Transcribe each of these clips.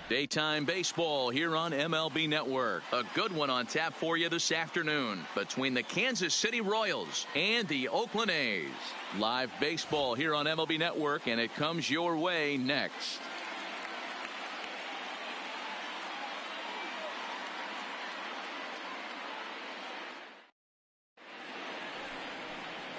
Daytime baseball here on MLB Network. A good one on tap for you this afternoon between the Kansas City Royals and the Oakland A's. Live baseball here on MLB Network, and it comes your way next.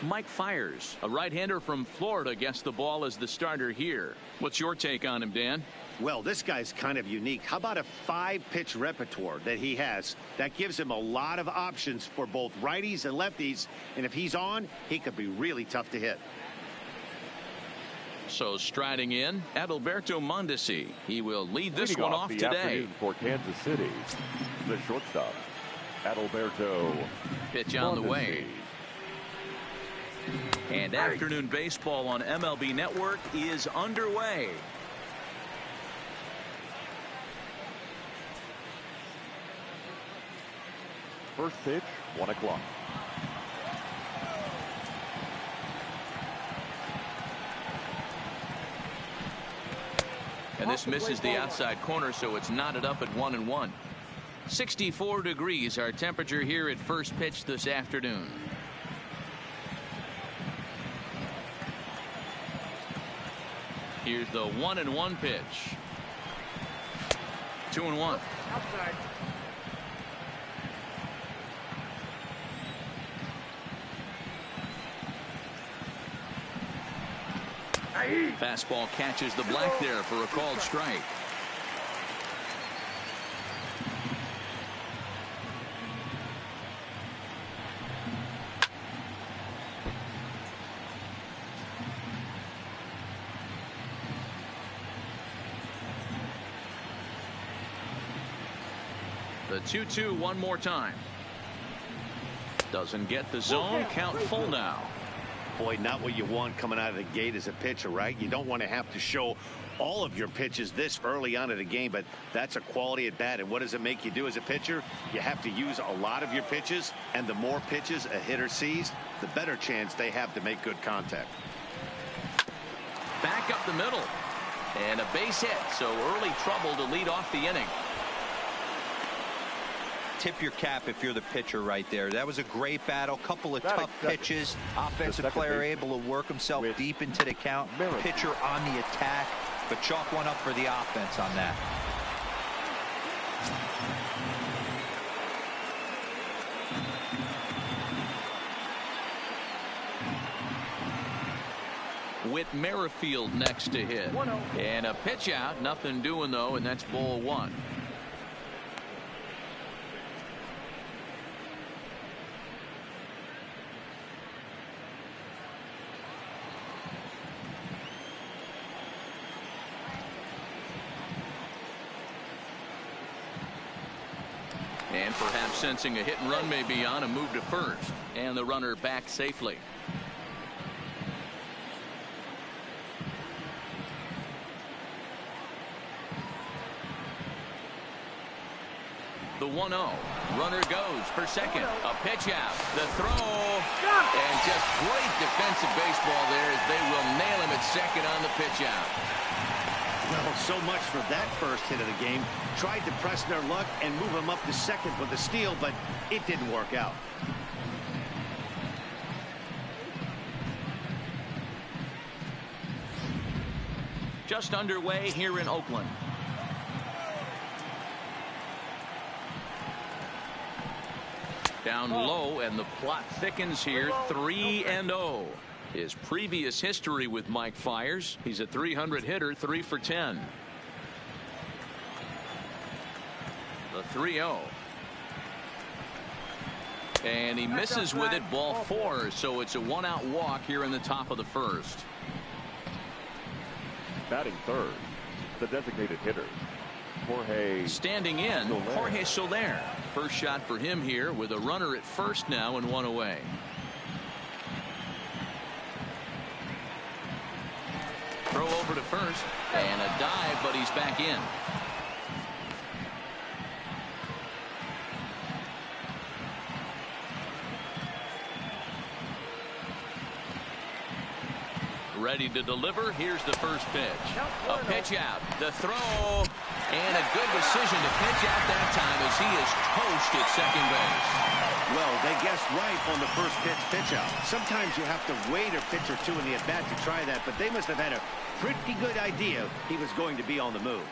Mike Fiers, a right-hander from Florida, gets the ball as the starter here. What's your take on him, Dan? Well, this guy's kind of unique. How about a 5-pitch repertoire that he has? That gives him a lot of options for both righties and lefties. And if he's on, he could be really tough to hit. So striding in, Adalberto Mondesi. He will lead this one off today. For Kansas City, the shortstop, Adalberto. Pitch on the way. And afternoon baseball on MLB Network is underway. First pitch, 1 o'clock. And this misses the outside corner, so it's knotted up at 1-1. 64 degrees our temperature here at first pitch this afternoon. Here's the 1-1 pitch. 2-1. Outside. Fastball catches the black there for a called strike. The 2-2 one more time. Doesn't get the zone. Count full now. Boy, not what you want coming out of the gate as a pitcher, right? You don't want to have to show all of your pitches this early on in the game, but that's a quality at bat. And what does it make you do as a pitcher? You have to use a lot of your pitches, and the more pitches a hitter sees, the better chance they have to make good contact. Back up the middle, and a base hit, so early trouble to lead off the inning. Tip your cap if you're the pitcher right there. That was a great battle. Couple of tough pitches. Offensive player able to work himself deep into the count. Pitcher on the attack, but chalk one up for the offense on that. Whit Merrifield next to hit. And a pitch out. Nothing doing, though, and that's ball one. And perhaps sensing a hit and run may be on, a move to first. And the runner back safely. The 1-0. Runner goes for second. A pitch out. The throw. And just great defensive baseball there as they will nail him at second on the pitch out. Well, so much for that first hit of the game. Tried to press their luck and move him up to second with a steal, but it didn't work out. Just underway here in Oakland. Down low, and the plot thickens here. 3-0. His previous history with Mike Fiers, he's a .300 hitter, 3 for 10. The 3-0. And he misses with it, ball 4, so it's a 1-out walk here in the top of the first. Batting third, the designated hitter, Jorge. Standing in, Jorge Soler. First shot for him here with a runner at first now and one away. Throw over to first, and a dive, but he's back in. Ready to deliver. Here's the first pitch. A pitch out. The throw. And a good decision to pitch out that time as he is toast at second base. Well, they guessed right on the first pitch out. Sometimes you have to wait a pitch or two in the at-bat to try that, but they must have had a pretty good idea he was going to be on the move.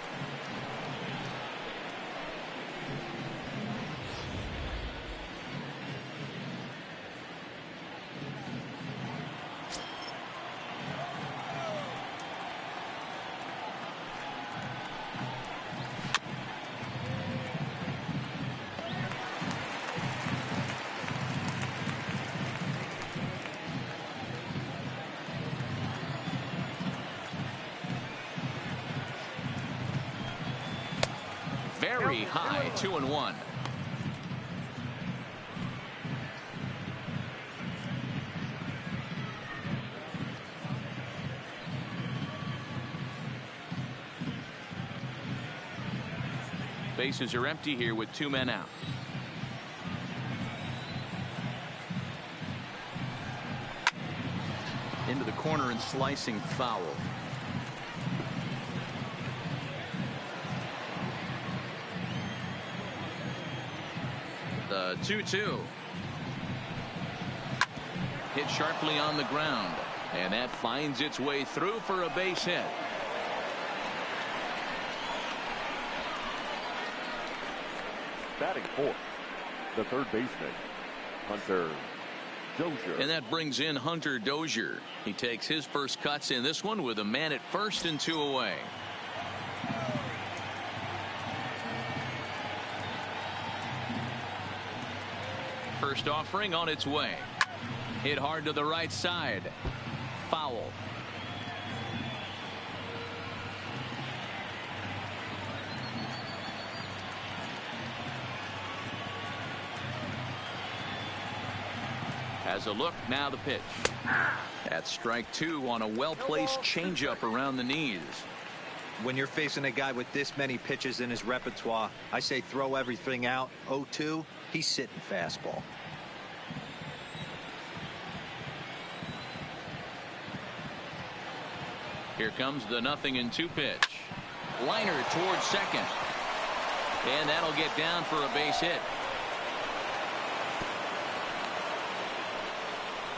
Very high, 2-1. Bases are empty here with 2 men out. Into the corner and slicing foul. The 2-2. Hit sharply on the ground, and that finds its way through for a base hit. Batting fourth, the third baseman, Hunter Dozier. And that brings in Hunter Dozier. He takes his first cuts in this one with a man at first and 2 away. First offering on its way. Hit hard to the right side. Foul. Has a look, now the pitch. That's strike 2 on a well-placed changeup around the knees. When you're facing a guy with this many pitches in his repertoire, I say throw everything out. 0-2, he's sitting fastball. Here comes the 0-2 pitch. Liner towards second. And that'll get down for a base hit.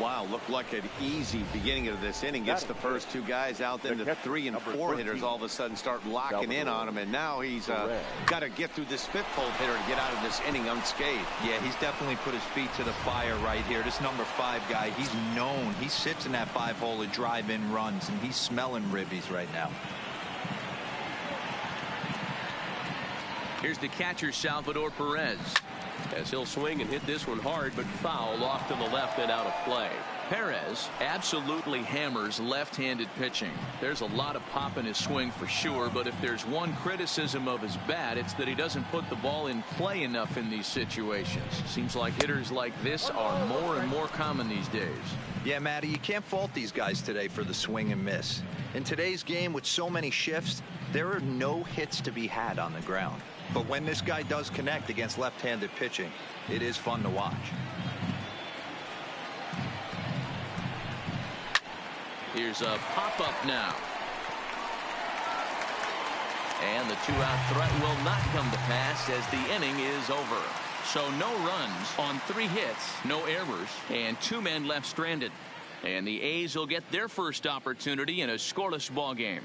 Wow, looked like an easy beginning of this inning. Gets the first 2 guys out, then the 3 and 4 hitters all of a sudden start locking in on him, and now he's got to get through this 5th hole hitter to get out of this inning unscathed. Yeah, he's definitely put his feet to the fire right here. This number 5 guy, he's known. He sits in that 5-hole to drive in runs, and he's smelling ribbies right now. Here's the catcher, Salvador Perez. As he'll swing and hit this one hard, but foul off to the left and out of play. Perez absolutely hammers left-handed pitching. There's a lot of pop in his swing for sure, but if there's one criticism of his bat, it's that he doesn't put the ball in play enough in these situations. Seems like hitters like this are more and more common these days. Yeah, Matty, you can't fault these guys today for the swing and miss. In today's game with so many shifts, there are no hits to be had on the ground. But when this guy does connect against left-handed pitching, it is fun to watch. Here's a pop-up now. And the 2-out threat will not come to pass as the inning is over. So no runs on 3 hits, no errors, and 2 men left stranded. And the A's will get their first opportunity in a scoreless ball game.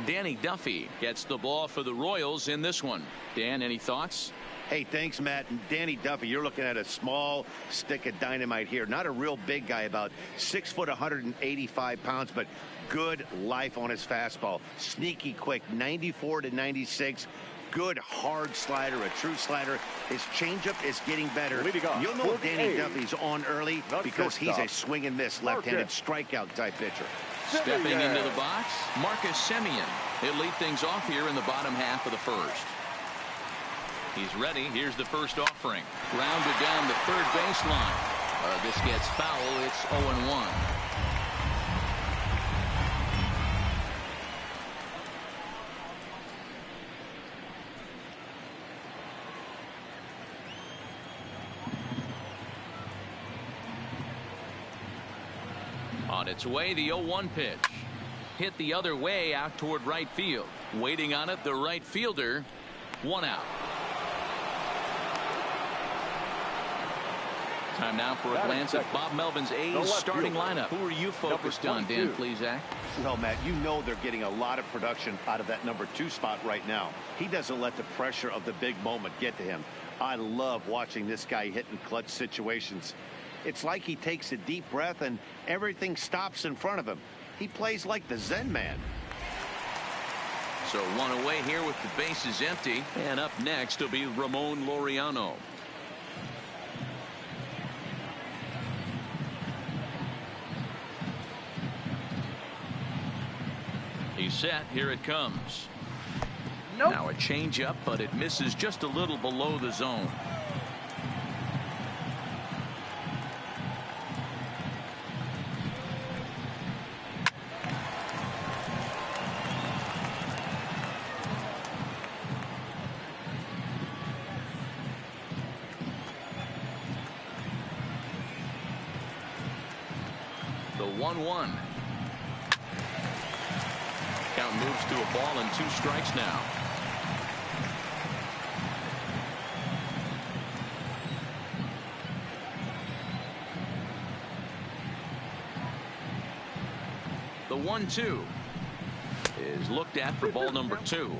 Danny Duffy gets the ball for the Royals in this one. Dan, any thoughts? Hey, thanks, Matt. And Danny Duffy, you're looking at a small stick of dynamite here. Not a real big guy, about 6 foot, 185 pounds, but good life on his fastball. Sneaky quick, 94 to 96. Good hard slider, a true slider. His changeup is getting better. You'll know if Danny Duffy's on early because he's a swing and miss left-handed strikeout type pitcher. Stepping into the box, Marcus Semien. He'll lead things off here in the bottom half of the first. He's ready. Here's the first offering. Grounded down the third baseline. This gets foul. It's 0-1. On its way, the 0-1 pitch. hit the other way out toward right field. Waiting on it, the right fielder. 1 out. Time now for a glance at Bob Melvin's A's starting lineup. Who are you focused on, Dan Plesac? Well, Matt, you know they're getting a lot of production out of that number 2 spot right now. He doesn't let the pressure of the big moment get to him. I love watching this guy hit in clutch situations. It's like he takes a deep breath and everything stops in front of him. He plays like the Zen man. So 1 away here with the bases empty. And up next will be Ramon Laureano. He's set. Here it comes. Nope. Now a changeup, but it misses just a little below the zone. The 1-1. Count moves to a ball and 2 strikes now. The 1-2 is looked at for ball number 2.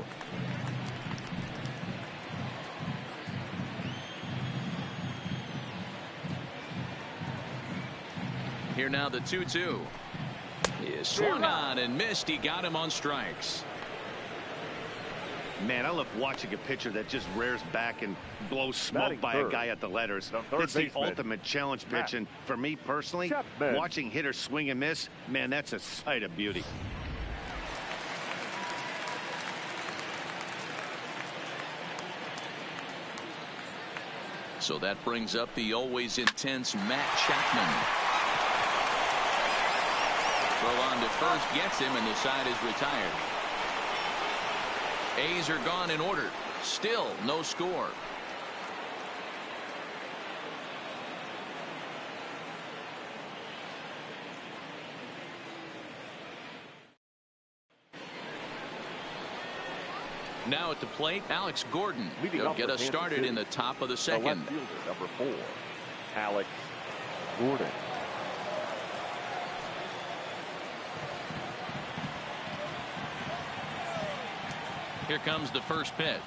Here now the 2-2. Is swung on and missed. He got him on strikes. Man, I love watching a pitcher that just rears back and blows smoke by a guy at the letters. It's the ultimate challenge pitch, and for me personally, watching hitters swing and miss, man, that's a sight of beauty. So that brings up the always intense Matt Chapman. Throw on to first gets him, and the side is retired. A's are gone in order. Still no score. Now at the plate, Alex Gordon. He'll get us started in the top of the second. The left fielder, number 4, Alex Gordon. Here comes the first pitch.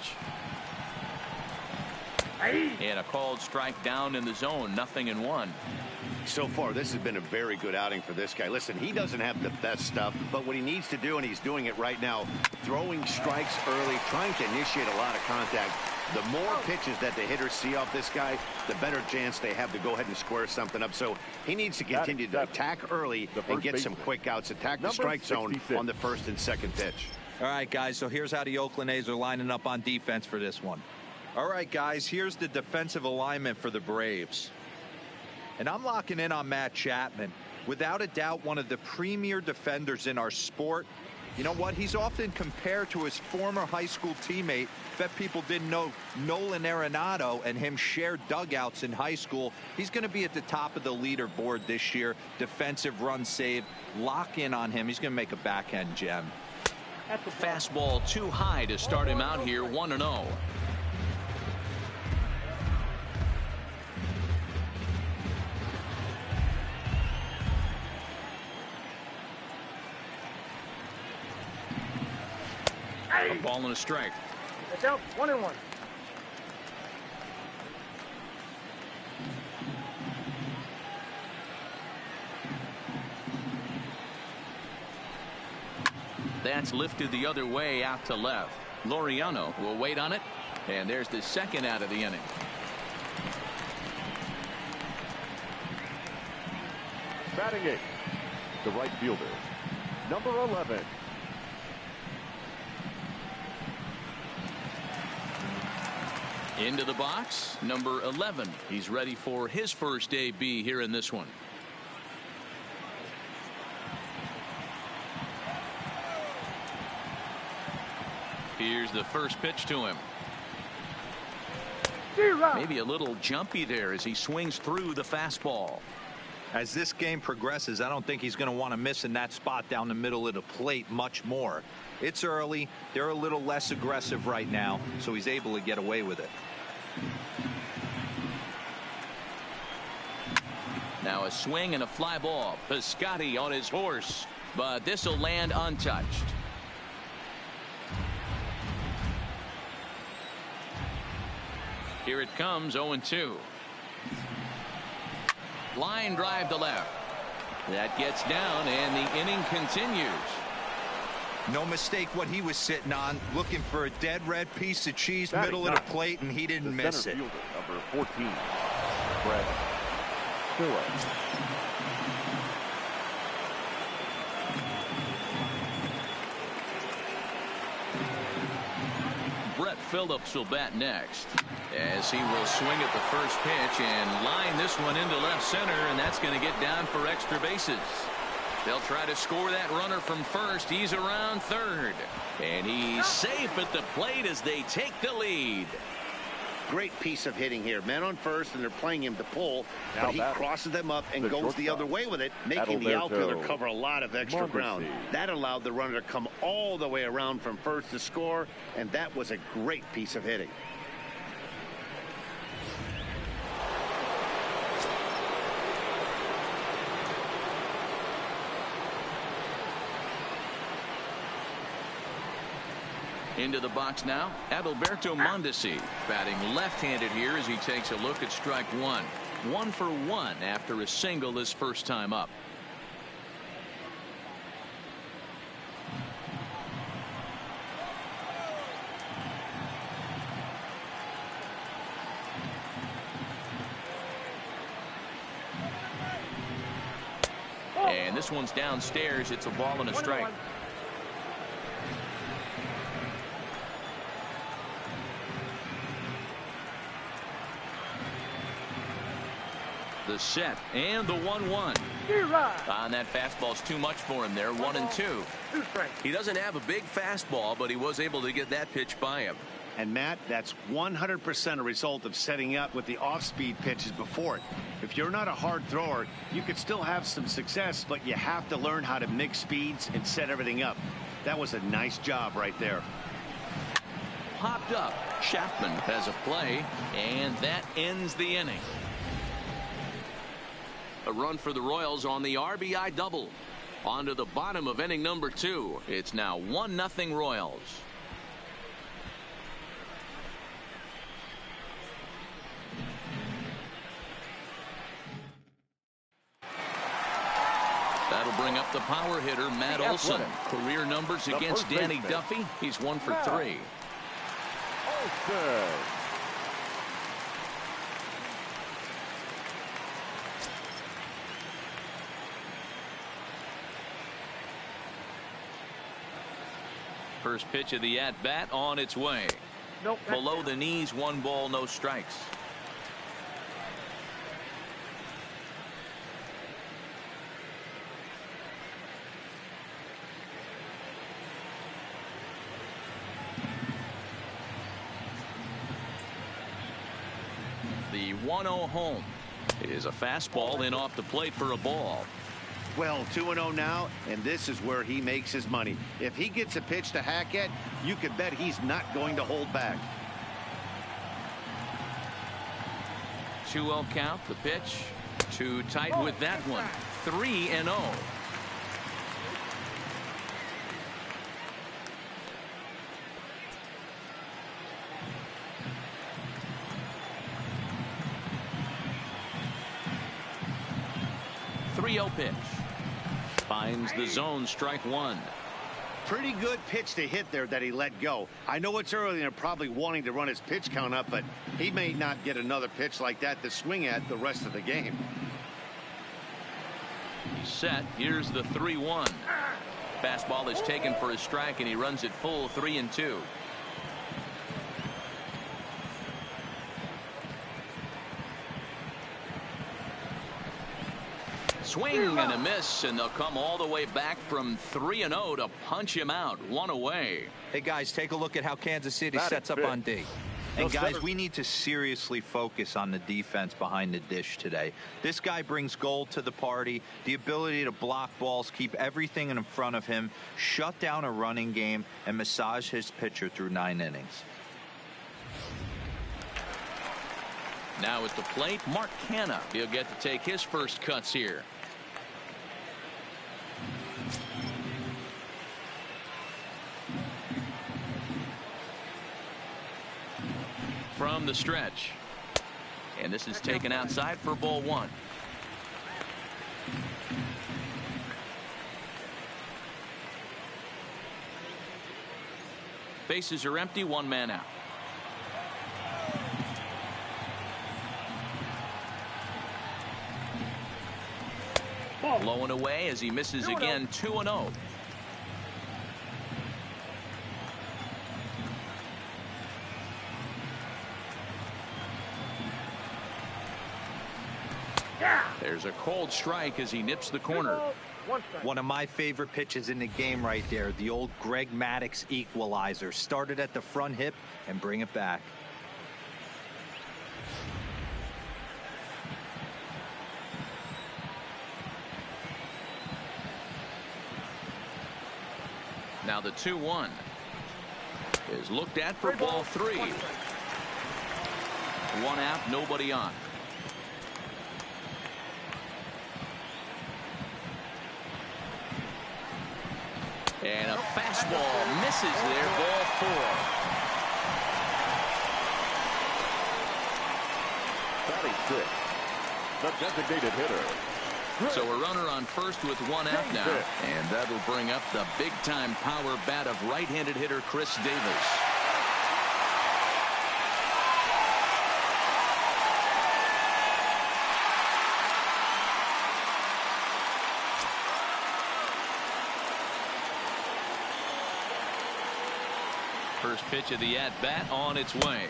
And a called strike down in the zone. 0-1. So far, this has been a very good outing for this guy. Listen, he doesn't have the best stuff, but what he needs to do, and he's doing it right now, throwing strikes early, trying to initiate a lot of contact. The more pitches that the hitters see off this guy, the better chance they have to go ahead and square something up. So he needs to continue to attack early and get some quick outs. Attack the strike zone on the first and second pitch. All right, guys, so here's how the Oakland A's are lining up on defense for this one. All right, guys, here's the defensive alignment for the Braves. And I'm locking in on Matt Chapman. Without a doubt, one of the premier defenders in our sport. You know what? He's often compared to his former high school teammate. Bet people didn't know Nolan Arenado and him shared dugouts in high school. He's going to be at the top of the leaderboard this year. Defensive run saved. Lock in on him. He's going to make a backhand gem. Fastball too high to start him out here. 1-0. A ball and a strike. It's out. 1-1. That's lifted the other way out to left. Laureano will wait on it, and there's the second out of the inning. Batting 8, the right fielder, number 11. Into the box, number 11. He's ready for his first AB here in this one. Here's the first pitch to him. Maybe a little jumpy there as he swings through the fastball. As this game progresses, I don't think he's going to want to miss in that spot down the middle of the plate much more. It's early. They're a little less aggressive right now, so he's able to get away with it. Now a swing and a fly ball. Piscotty on his horse, but this will land untouched. Here it comes, 0-2. Line drive to left. That gets down, and the inning continues. No mistake what he was sitting on, looking for a dead red piece of cheese, middle of the plate, and he didn't miss it. Fielder, number 14, Brett Phillips. Brett Phillips will bat next, as he will swing at the first pitch and line this one into left center, and that's going to get down for extra bases. They'll try to score that runner from first. He's around third, and he's safe at the plate as they take the lead. Great piece of hitting here. Men on first, and they're playing him to pull, but he crosses them up and goes the other way with it, making the outfielder cover a lot of extra ground. That allowed the runner to come all the way around from first to score, and that was a great piece of hitting. Into the box now, Adalberto Mondesi, batting left-handed here as he takes a look at strike one. 1 for 1 after a single his first time up. And this one's downstairs. It's a ball and a strike. The set and the 1-1 on that fastball's too much for him there. 1-2. He doesn't have a big fastball, but he was able to get that pitch by him. And Matt, that's 100% a result of setting up with the off-speed pitches before it. If you're not a hard thrower, you could still have some success, but you have to learn how to mix speeds and set everything up. That was a nice job right there. Popped up. Chapman has a play, and that ends the inning. A run for the Royals on the RBI double. On to the bottom of inning number 2. It's now 1-0 Royals. That'll bring up the power hitter, Matt Olson. Career numbers against Danny Duffy. He's 1 for 3. Olson. First pitch of the at-bat on its way. Below the knees, 1 ball, no strikes. The 1-0 home is a fastball in off the plate for a ball. Well, 2-0 now, and this is where he makes his money. If he gets a pitch to hack at, you can bet he's not going to hold back. 2-0 count, the pitch. Too tight with that one. 3-0. Pitch. Finds the zone, strike 1. Pretty good pitch to hit there that he let go. I know it's early and they're probably wanting to run his pitch count up, but he may not get another pitch like that to swing at the rest of the game. Set. Here's the 3-1. Fastball is taken for a strike, and he runs it full. 3-2. Swing and a miss, and they'll come all the way back from 3-0 to punch him out. 1 away. Hey guys, take a look at how Kansas City sets up on D. And guys, we need to seriously focus on the defense behind the dish today. This guy brings gold to the party, the ability to block balls, keep everything in front of him, shut down a running game, and massage his pitcher through 9 innings. Now at the plate, Mark Canha. He'll get to take his first cuts here. From the stretch. And this is taken outside for ball 1. Bases are empty, 1 man out. Low and away as he misses again, 2-0. There's a cold strike as he nips the corner. One of my favorite pitches in the game right there, the old Greg Maddux equalizer. Started at the front hip and bring it back. Now the 2-1 is looked at for ball 3. 1 out, nobody on. And a fastball misses there, ball 4. Batting 6, the designated hitter. So a runner on first with 1 out now, and that'll bring up the big-time power bat of right-handed hitter Chris Davis. First pitch of the at-bat on its way.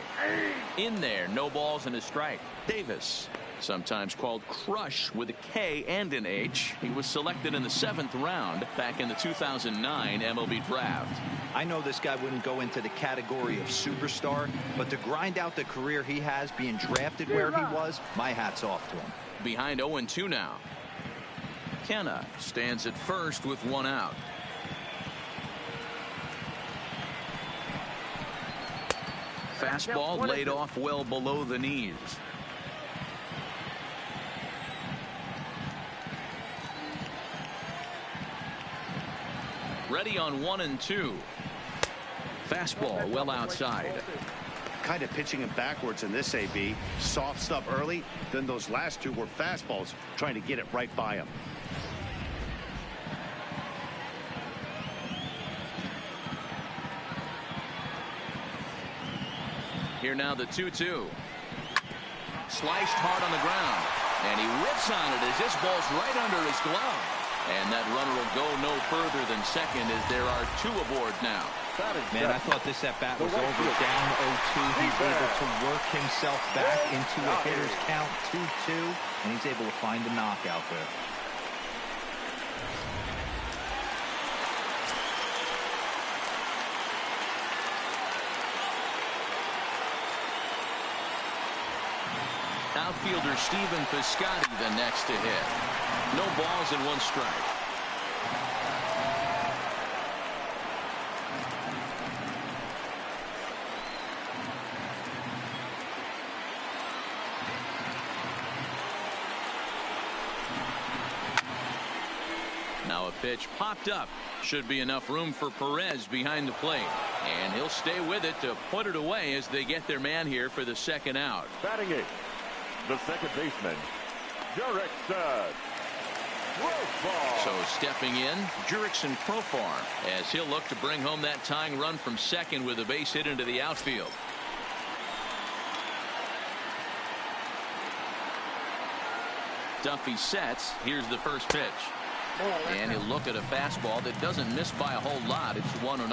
In there, no balls and a strike. Davis, sometimes called Crush with a K and an H. He was selected in the 7th round back in the 2009 MLB draft. I know this guy wouldn't go into the category of superstar, but to grind out the career he has being drafted where he was, my hat's off to him. Behind 0-2 now. Canha stands at first with 1 out. Fastball laid off well below the knees. Ready on 1-2. Fastball well outside. Kind of pitching him backwards in this AB. Soft stuff early, then those last 2 were fastballs, trying to get it right by him. Here now the 2-2. Sliced hard on the ground, and he whips on it as this ball's right under his glove. And that runner will go no further than second as there are 2 aboard now. Man, I thought this at-bat was over. Down 0-2. He's able to work himself back into a hitter's count, 2-2, and he's able to find a knockout there. Outfielder Stephen Piscotty the next to hit. No balls and 1 strike. Now a pitch popped up. Should be enough room for Perez behind the plate. And he'll stay with it to put it away as they get their man here for the 2nd out. Batting 8, the second baseman, Jurickson Profar. So stepping in, Jurickson Profar, as he'll look to bring home that tying run from second with a base hit into the outfield. Duffy sets. Here's the first pitch. And he'll look at a fastball that doesn't miss by a whole lot. It's 1-0.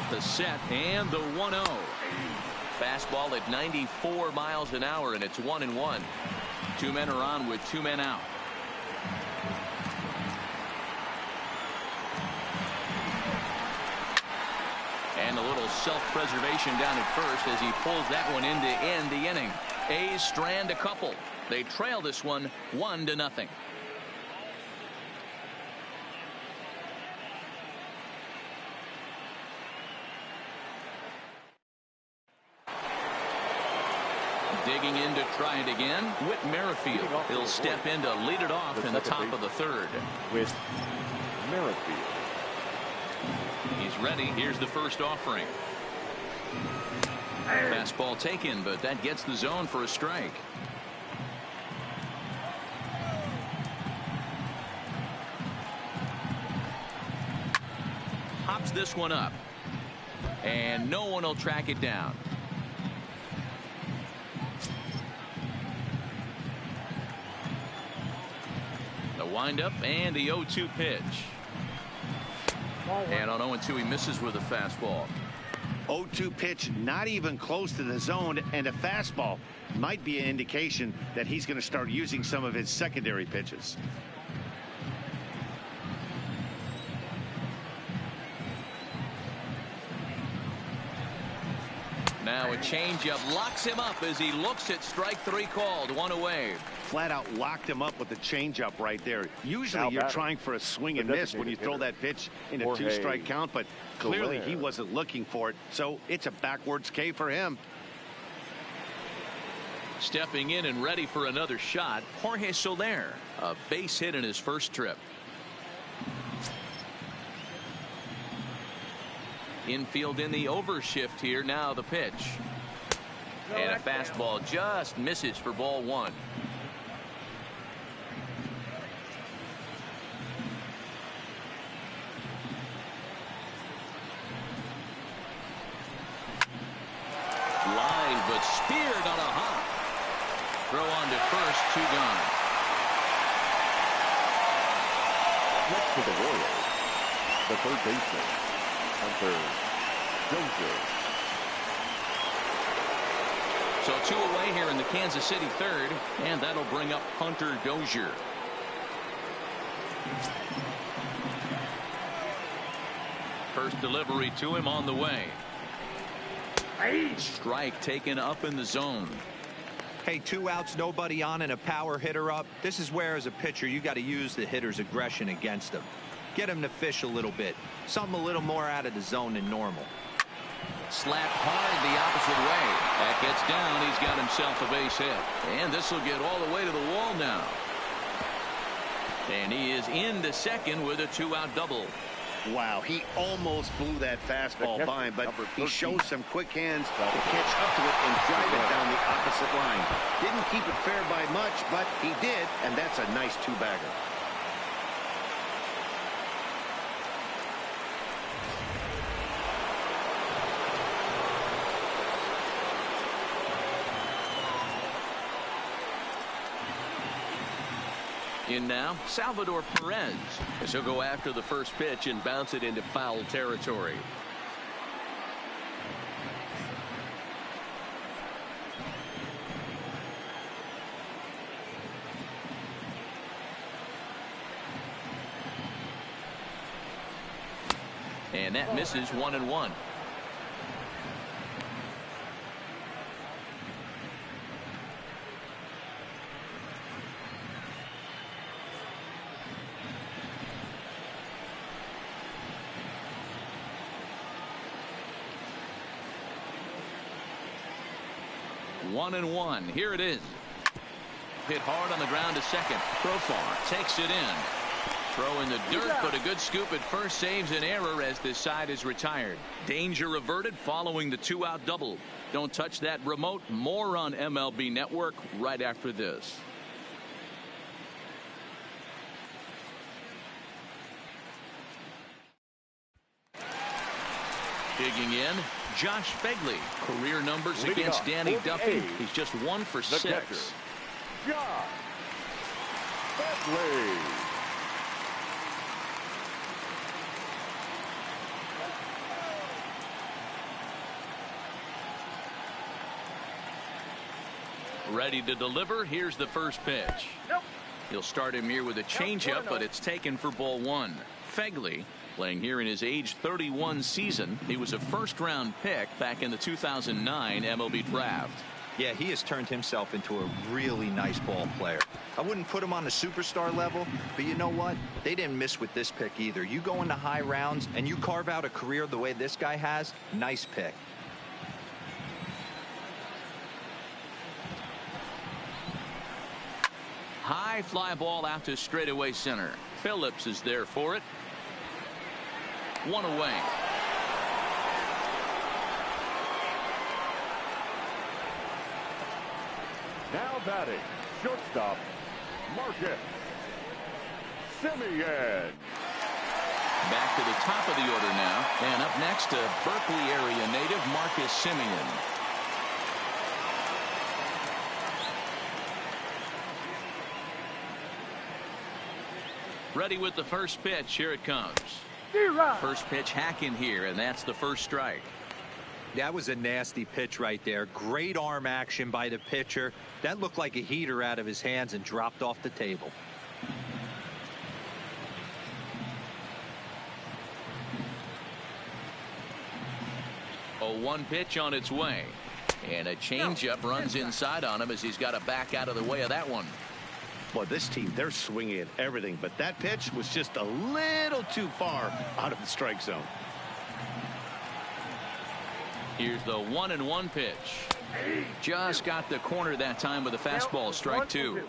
The set and the 1-0. Fastball at 94 miles an hour, and it's 1-1. 2 men are on with 2 men out. And a little self-preservation down at first as he pulls that one in to end the inning. A's strand a couple. They trail this one 1-0. Digging in to try it again, Whit Merrifield. He'll step in to lead it off in the top of the third. With Merrifield. He's ready. Here's the first offering. Fastball taken, but that gets the zone for a strike. Hops this one up. And no one will track it down. The windup and the 0-2 pitch. And on 0-2 he misses with a fastball. 0-2 pitch, not even close to the zone, and a fastball might be an indication that he's going to start using some of his secondary pitches. Now a changeup locks him up as he looks at strike three called. One away. Flat out locked him up with the changeup right there. Usually you're trying for a swing and miss when you throw that pitch in a 2-strike count, but clearly he wasn't looking for it, so it's a backwards K for him. Stepping in and ready for another shot, Jorge Soler, a base hit in his first trip. Infield in the overshift here. Now the pitch. And a fastball just misses for ball one. Line, but speared on a hop. Throw on to first, 2 gone. Next to the Royals, the third baseman, Hunter Dozier. So 2 away here in the Kansas City third, and that'll bring up Hunter Dozier. First delivery to him on the way. Strike taken up in the zone. Hey, 2 outs, nobody on, and a power hitter up. This is where, as a pitcher, you got to use the hitter's aggression against him. Get him to fish a little bit. Something a little more out of the zone than normal. Slapped hard the opposite way. That gets down. He's got himself a base hit. And this will get all the way to the wall now. And he is into second with a 2-out double. Wow, he almost blew that fastball by him, but he shows some quick hands to catch up to it and drive it down the opposite line. Didn't keep it fair by much, but he did, and that's a nice 2-bagger. In now, Salvador Perez, as he'll go after the first pitch and bounce it into foul territory. And that misses 1-1. One and one. Here it is. Hit hard on the ground to second. Profar takes it in. Throw in the dirt, but a good scoop at first saves an error as this side is retired. Danger averted following the 2-out double. Don't touch that remote. More on MLB Network right after this. Digging in, Josh Phegley. Career numbers against Danny Duffy. He's just 1 for 6. Josh Phegley. Ready to deliver. Here's the first pitch. He'll start him here with a changeup, but it's taken for ball one. Phegley playing here in his age 31 season. He was a first-round pick back in the 2009 MLB draft. Yeah, he has turned himself into a really nice ball player. I wouldn't put him on the superstar level, but you know what? They didn't miss with this pick either. You go into high rounds and you carve out a career the way this guy has, nice pick. High fly ball out to straightaway center. Phillips is there for it. One away. Now batting, shortstop, Marcus Semien. Back to the top of the order now. And up next to Berkeley area native Marcus Semien. Ready with the first pitch. Here it comes. First pitch hacking here, and that's the first strike. That was a nasty pitch right there. Great arm action by the pitcher. That looked like a heater out of his hands and dropped off the table. A 1 pitch on its way. And a changeup runs inside on him as he's got to back out of the way of that one. Well, this team, they're swinging at everything, but that pitch was just a little too far out of the strike zone. Here's the 1-1 pitch. Just got the corner that time with a fastball, strike 2.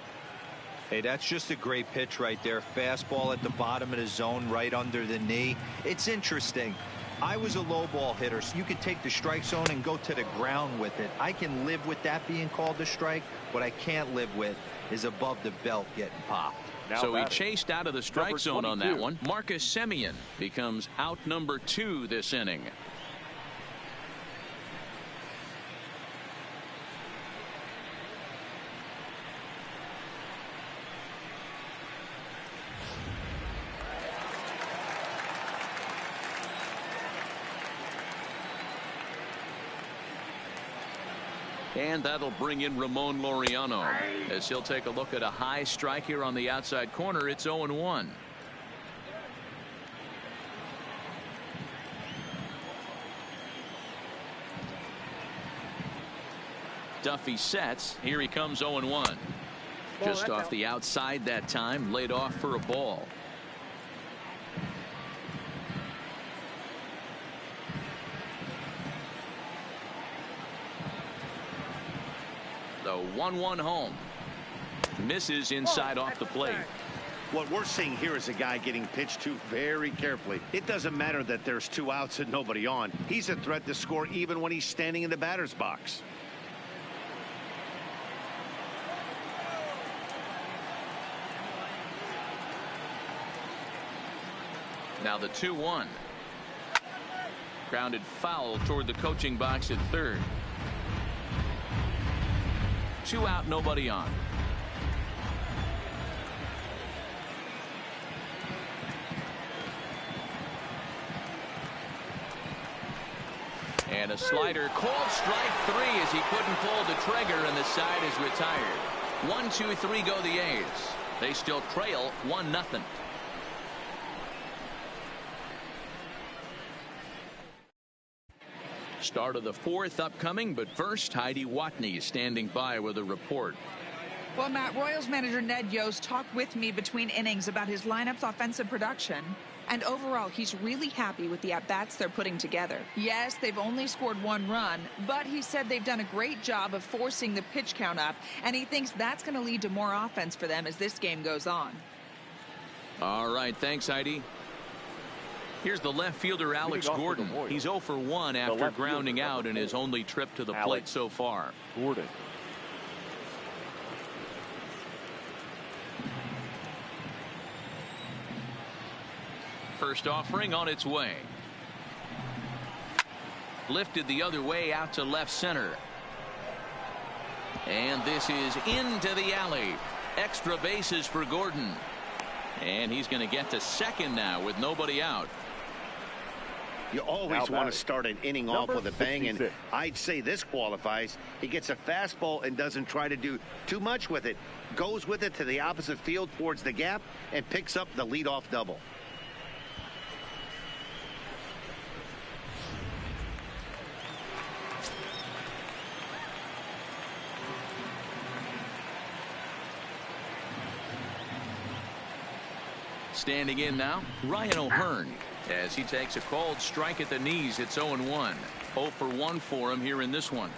Hey, that's just a great pitch right there. Fastball at the bottom of the zone, right under the knee. It's interesting. I was a low ball hitter, so you could take the strike zone and go to the ground with it. I can live with that being called a strike. What I can't live with is above the belt getting popped. So he chased out of the strike zone on that one. Marcus Semien becomes out number 2 this inning. And that'll bring in Ramon Laureano as he'll take a look at a high strike here on the outside corner. It's 0-1. Duffy sets. Here he comes 0-1. Just off the outside that time, laid off for a ball. The 1-1 home. Misses inside off the plate. What we're seeing here is a guy getting pitched to very carefully. It doesn't matter that there's 2 outs and nobody on. He's a threat to score even when he's standing in the batter's box. Now the 2-1. Grounded foul toward the coaching box at third. 2 out, nobody on. And a slider, called strike 3 as he couldn't pull the trigger, and the side is retired. 1-2-3 go the A's. They still trail 1-0. Start of the 4th upcoming, but first Heidi Watney standing by with a report. Well, Matt, Royals manager Ned Yost talked with me between innings about his lineup's offensive production. And overall, he's really happy with the at-bats they're putting together. Yes, they've only scored 1 run, but he said they've done a great job of forcing the pitch count up, and he thinks that's going to lead to more offense for them as this game goes on. All right, thanks, Heidi. Here's the left fielder, Alex Gordon. He's 0 for 1 after grounding out in his only trip to the plate so far. Gordon. First offering on its way. Lifted the other way out to left center. And this is into the alley. Extra bases for Gordon. And he's going to get to second now with nobody out. You always want to start an inning off with a bang, and I'd say this qualifies. He gets a fastball and doesn't try to do too much with it. Goes with it to the opposite field towards the gap and picks up the leadoff double. Standing in now, Ryan O'Hearn. As he takes a called strike at the knees, it's 0-1. 0 for 1 for him here in this one.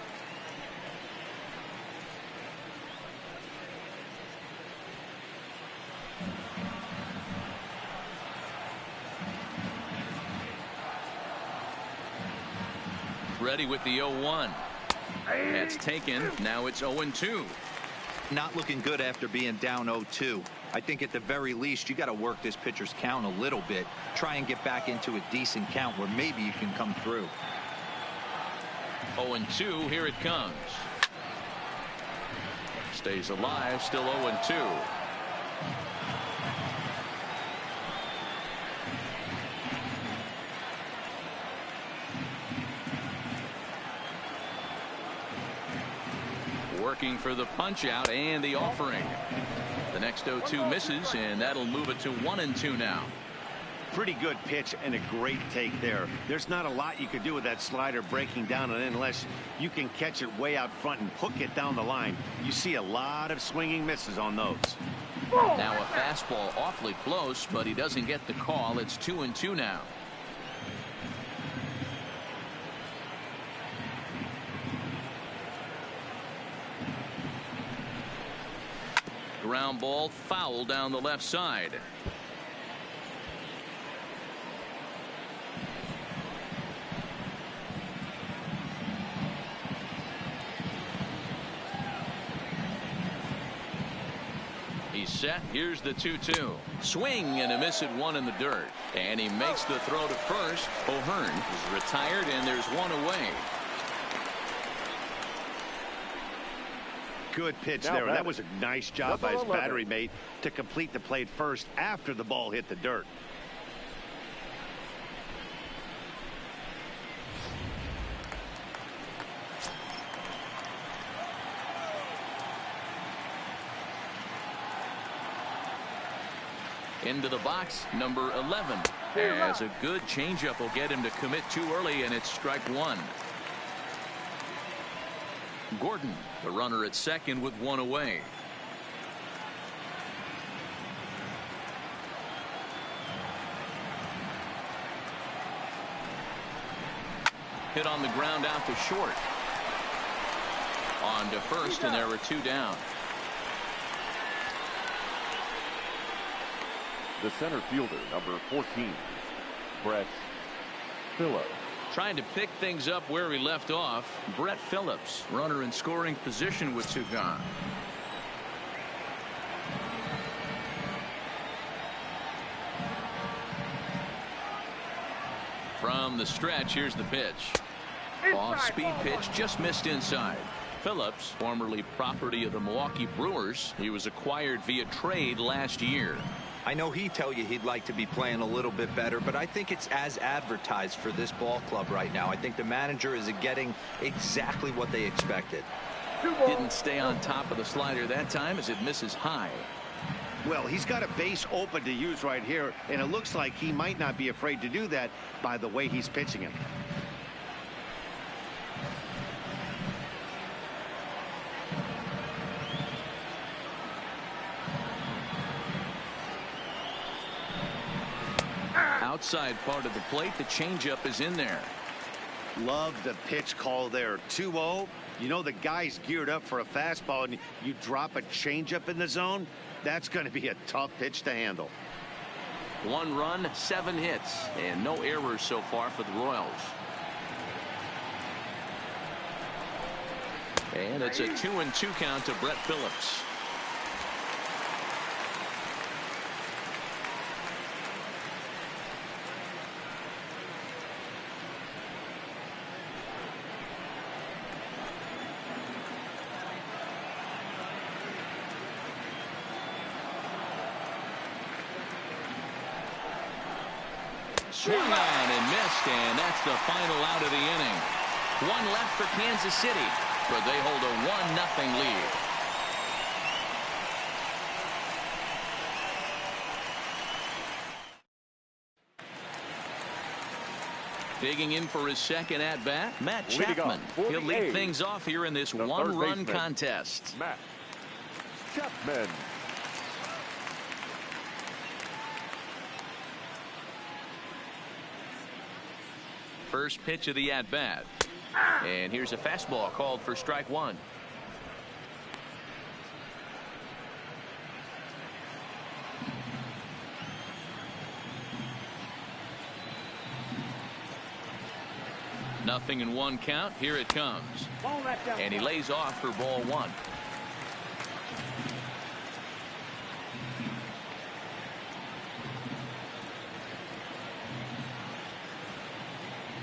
Ready with the 0-1. That's taken. Now it's 0-2. Not looking good after being down 0-2. I think at the very least you got to work this pitcher's count a little bit. Try and get back into a decent count where maybe you can come through. 0-2. Here it comes. Stays alive. Still 0-2. Working for the punch out and the offering. The next 0-2 misses, and that'll move it to 1-2 now. Pretty good pitch and a great take there. There's not a lot you could do with that slider breaking down and in unless you can catch it way out front and hook it down the line. You see a lot of swinging misses on those. Now a fastball awfully close, but he doesn't get the call. It's 2-2 now. Ground ball foul down the left side. He's set. Here's the 2-2. Swing and a miss at one in the dirt. And he makes the throw to first. O'Hearn is retired, and there's one away. Good pitch there. That was a nice job by his battery mate to complete the play first after the ball hit the dirt. Into the box, number 11. As a good changeup will get him to commit too early, and it's strike one. Gordon, the runner at second with one away. Hit on the ground out to short. On to first, and there were two down. The center fielder, number 14, Brett Phillips. Trying to pick things up where he left off. Brett Phillips, runner in scoring position with two gone. From the stretch, here's the pitch. Off-speed pitch, just missed inside. Phillips, formerly property of the Milwaukee Brewers. He was acquired via trade last year. I know he'd tell you he'd like to be playing a little bit better, but I think it's as advertised for this ball club right now. I think the manager is getting exactly what they expected. Didn't stay on top of the slider that time as it misses high. Well, he's got a base open to use right here, and it looks like he might not be afraid to do that by the way he's pitching it. Outside part of the plate, the changeup is in there. Love the pitch call there. 2-0. You know the guy's geared up for a fastball, and you drop a changeup in the zone. That's going to be a tough pitch to handle. 1 run, 7 hits, and no errors so far for the Royals. And it's a 2-2 count to Brett Phillips. Swung on and missed, and that's the final out of the inning. One left for Kansas City, but they hold a 1-0 lead. Digging in for his second at-bat, Matt Chapman. He'll lead things off here in this one-run contest. Matt Chapman. First pitch of the at-bat. And here's a fastball called for strike one. Nothing in one count. Here it comes. And he lays off for ball one.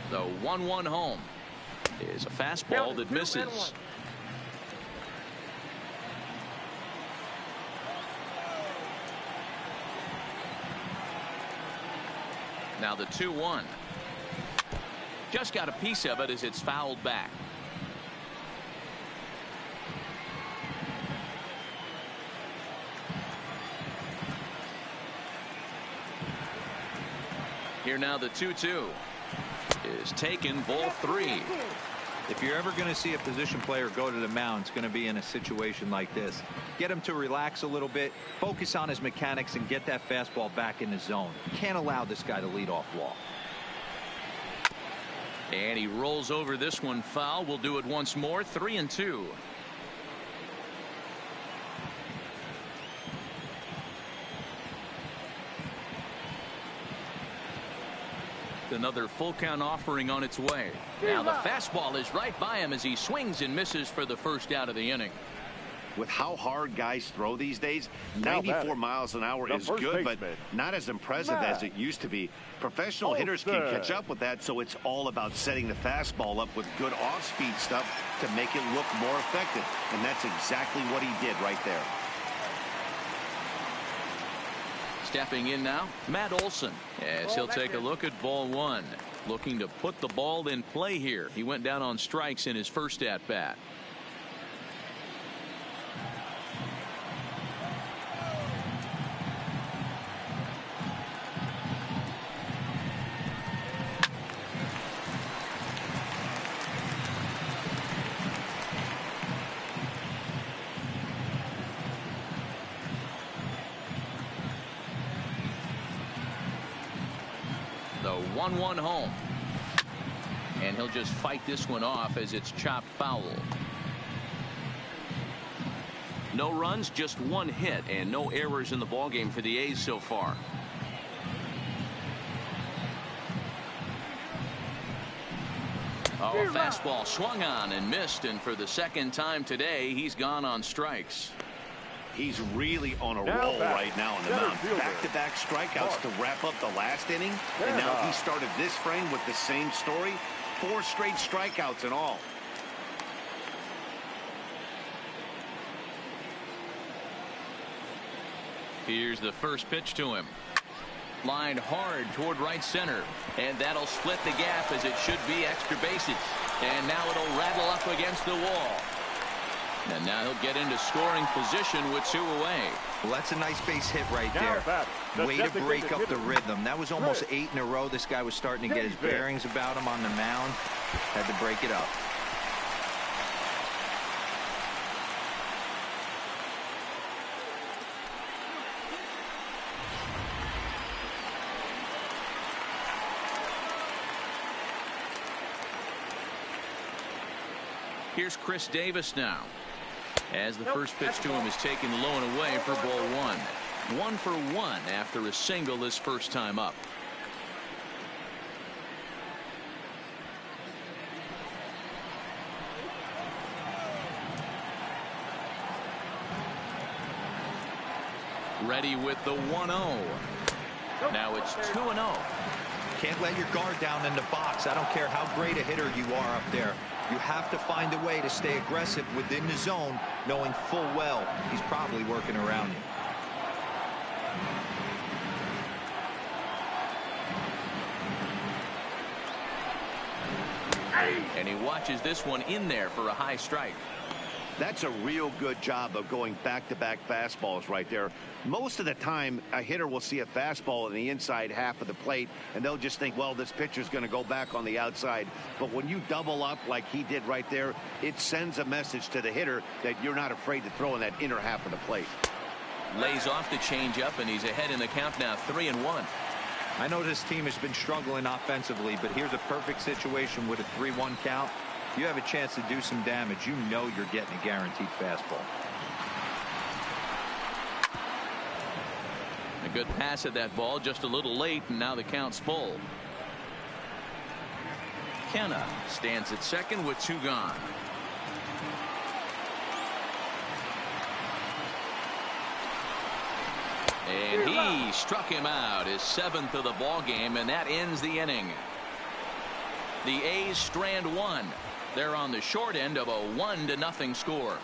The 1-1 home is a fastball that misses. Now the 2-1. Just got a piece of it as it's fouled back. Here now the 2-2 is taken, ball three. If you're ever going to see a position player go to the mound, it's going to be in a situation like this. Get him to relax a little bit, focus on his mechanics, and get that fastball back in the zone. You can't allow this guy to lead off walk. And he rolls over this one foul. We'll do it once more. 3-2. Another full count offering on its way. Now the fastball is right by him as he swings and misses for the first out of the inning. With how hard guys throw these days, 94 miles an hour is good, but not as impressive as it used to be. Professional hitters can catch up with that, so it's all about setting the fastball up with good off-speed stuff to make it look more effective. And that's exactly what he did right there. Stepping in now, Matt Olson, as he'll take a look at ball one. Looking to put the ball in play here. He went down on strikes in his first at-bat. The 1-1 home. And he'll just fight this one off as it's chopped foul. No runs, just one hit, and no errors in the ballgame for the A's so far. Oh, a fastball swung on and missed, and for the second time today, he's gone on strikes. He's really on a roll right now on the mound. Back-to-back strikeouts to wrap up the last inning. And now he started this frame with the same story. 4 straight strikeouts in all. Here's the first pitch to him. Lined hard toward right center. And that'll split the gap as it should be extra bases. And now it'll rattle up against the wall. And now he'll get into scoring position with 2 away. Well, that's a nice base hit right there. Way to break up the rhythm. That was almost 8 in a row. This guy was starting to get his bearings about him on the mound. Had to break it up. Here's Chris Davis now, as the first pitch to him is taken low and away for ball one. 1 for 1 after a single this first time up. Ready with the 1-0. Now it's 2-0. Can't let your guard down in the box. I don't care how great a hitter you are up there. You have to find a way to stay aggressive within the zone, knowing full well he's probably working around you. And he watches this one in there for a high strike. That's a real good job of going back-to-back fastballs right there. Most of the time, a hitter will see a fastball in the inside half of the plate, and they'll just think, well, this pitcher's going to go back on the outside. But when you double up like he did right there, it sends a message to the hitter that you're not afraid to throw in that inner half of the plate. Lays off the changeup, and he's ahead in the count now, 3-1. I know this team has been struggling offensively, but here's a perfect situation with a 3-1 count. You have a chance to do some damage. You know you're getting a guaranteed fastball. A good pass at that ball, just a little late, and now the count's full. Kenna stands at second with 2 gone. And he struck him out, his 7th of the ball game, and that ends the inning. The A's strand 1. They're on the short end of a 1-0 score.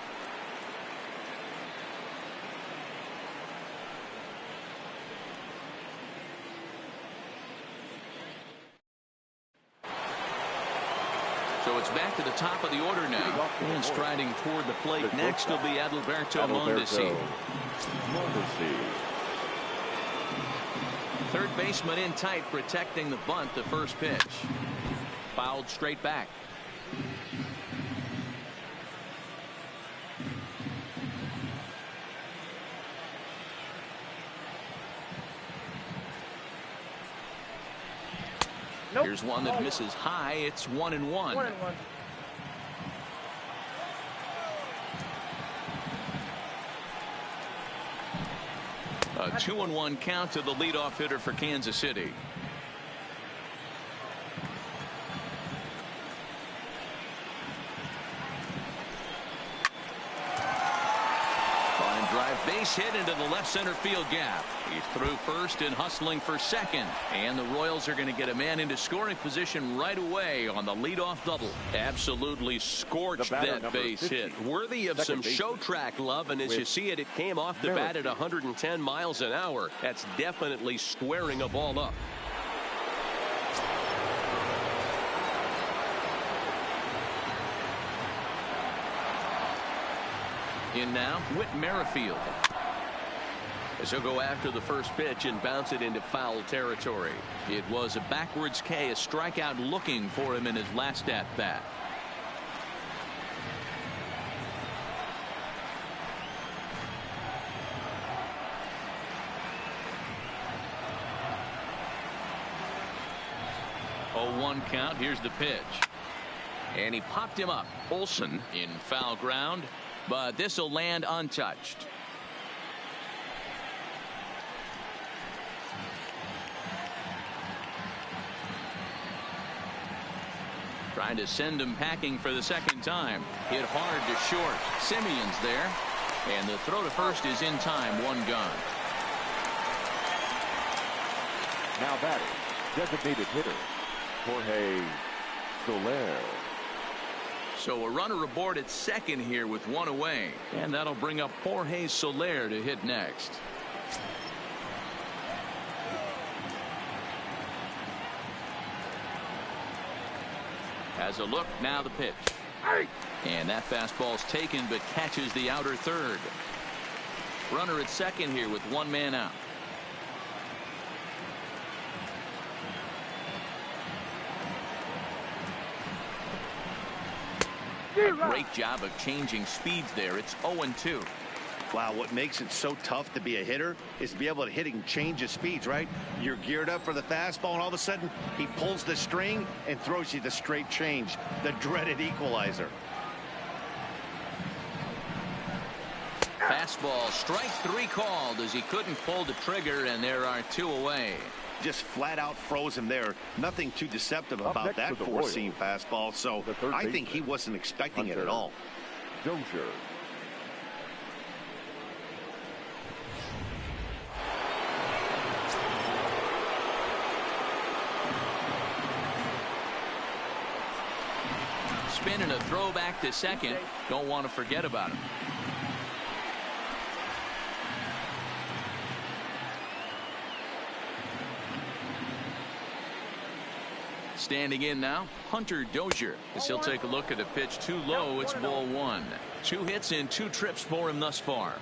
So it's back to the top of the order now. And striding toward the plate next will be Adalberto Mondesi. Third baseman in tight, protecting the bunt. The first pitch fouled straight back. Nope. Here's one that misses high. It's 1-1. A 2-1 count to the leadoff hitter for Kansas City. Line drive base hit into the left center field gap. He's through first and hustling for second. And the Royals are going to get a man into scoring position right away on the leadoff double. Absolutely scorched that base hit. Worthy of some show track love, and as you see it, it came off the bat at 110 miles an hour. That's definitely squaring a ball up. In now, Whit Merrifield. As he'll go after the first pitch and bounce it into foul territory. It was a backwards K, a strikeout looking for him in his last at bat. Oh, 1 count. Here's the pitch. And he popped him up. Olson in foul ground, but this will land untouched. Trying to send him packing for the second time. Hit hard to short. Simeon's there. And the throw to first is in time. 1 gone. Now batting, designated hitter, Jorge Soler. So a runner aboard at second here with 1 away. And that'll bring up Jorge Soler to hit next. Has a look, now the pitch. And that fastball's taken but catches the outer third. Runner at second here with 1 man out. A great job of changing speeds there. It's 0-2. Wow, what makes it so tough to be a hitter is to be able to hit and change his speeds, right? You're geared up for the fastball, and all of a sudden, he pulls the string and throws you the straight change, the dreaded equalizer. Fastball, strike 3 called as he couldn't pull the trigger, and there are 2 away. Just flat out froze him there. Nothing too deceptive about that four-seam fastball, so I think he wasn't expecting it at all. Dozier. Spin and a throw back to second. Don't want to forget about him. Standing in now, Hunter Dozier, as he'll take a look at a pitch too low. It's ball 1. 2 hits and 2 trips for him thus far.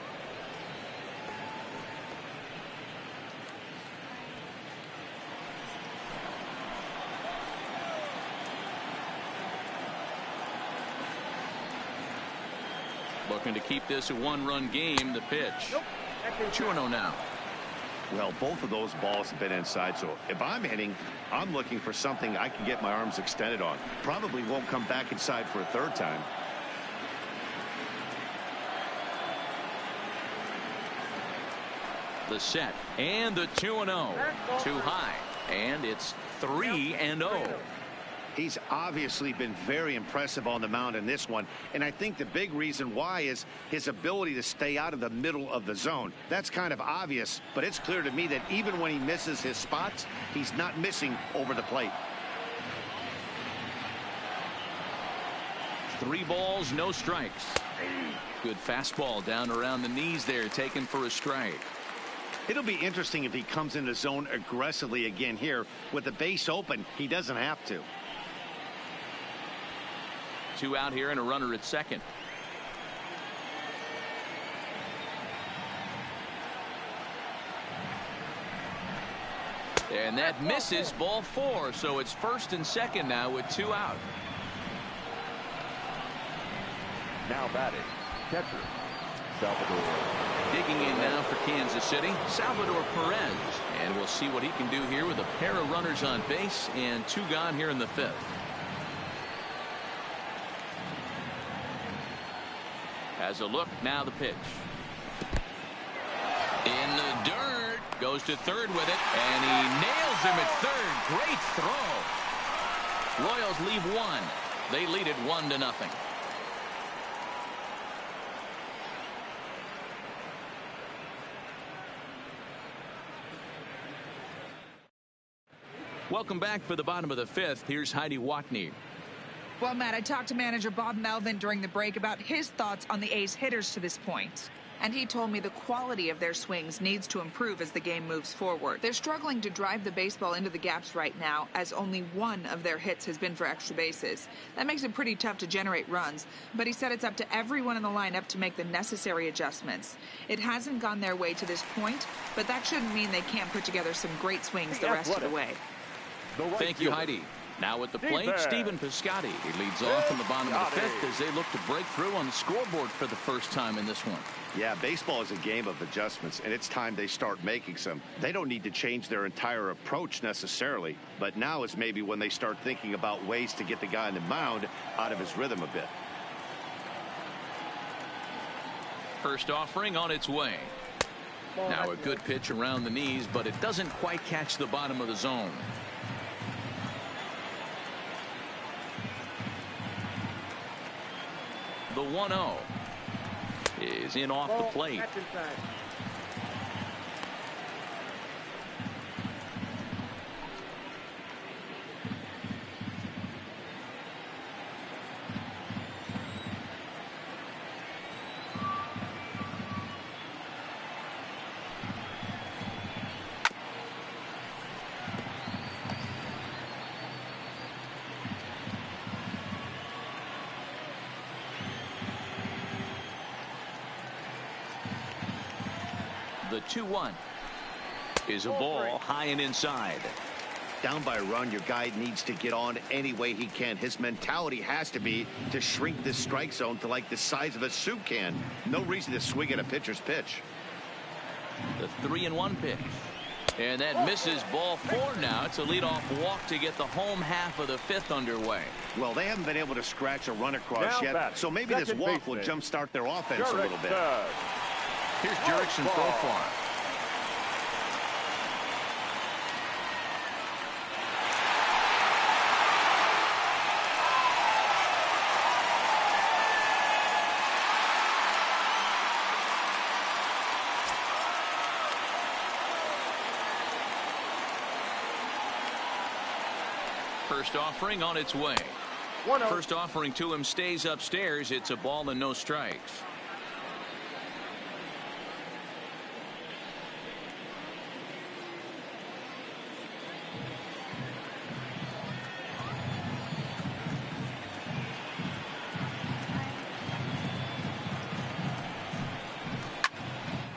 Looking to keep this a 1-run game. The pitch. 2-0 now. Well, both of those balls have been inside, so if I'm hitting, I'm looking for something I can get my arms extended on. Probably won't come back inside for a third time. The set and the 2-0. Too high, and it's 3-0. He's obviously been very impressive on the mound in this one, and I think the big reason why is his ability to stay out of the middle of the zone. That's kind of obvious, but it's clear to me that even when he misses his spots, he's not missing over the plate. 3 balls, no strikes. Good fastball down around the knees there, taken for a strike. It'll be interesting if he comes in the zone aggressively again here. With the base open, he doesn't have to. 2 out here and a runner at second. And that misses, ball 4. So it's first and second now with 2 out. Now batting, catcher, Salvador. Digging in now for Kansas City, Salvador Perez. And we'll see what he can do here with a pair of runners on base and 2 gone here in the 5th. As a look, now the pitch. In the dirt. Goes to third with it, and he nails him at third. Great throw. Royals leave 1. They lead it 1-0. Welcome back for the bottom of the 5th. Here's Heidi Watney. Well, Matt, I talked to manager Bob Melvin during the break about his thoughts on the A's hitters to this point. And he told me the quality of their swings needs to improve as the game moves forward. They're struggling to drive the baseball into the gaps right now, as only 1 of their hits has been for extra bases. That makes it pretty tough to generate runs, but he said it's up to everyone in the lineup to make the necessary adjustments. It hasn't gone their way to this point, but that shouldn't mean they can't put together some great swings the rest of the way. Thank you, Heidi. Now at the plate, Stephen Piscotty. He leads off in the bottom of the 5th as they look to break through on the scoreboard for the first time in this one. Yeah, baseball is a game of adjustments, and it's time they start making some. They don't need to change their entire approach necessarily, but now is maybe when they start thinking about ways to get the guy on the mound out of his rhythm a bit. First offering on its way. Now a good pitch around the knees, but it doesn't quite catch the bottom of the zone. The 1-0 is in off the plate. The 2-1 is a ball high and inside. Down by a run, your guy needs to get on any way he can. His mentality has to be to shrink this strike zone to like the size of a soup can. No reason to swing at a pitcher's pitch. The 3-1 pitch. And that misses, ball 4 now. It's a leadoff walk to get the home half of the 5th underway. Well, they haven't been able to scratch a run across yet, so maybe this walk will jumpstart their offense a little bit. Here's Jurickson Profar. First offering on its way. First offering to him stays upstairs. It's a ball and no strikes.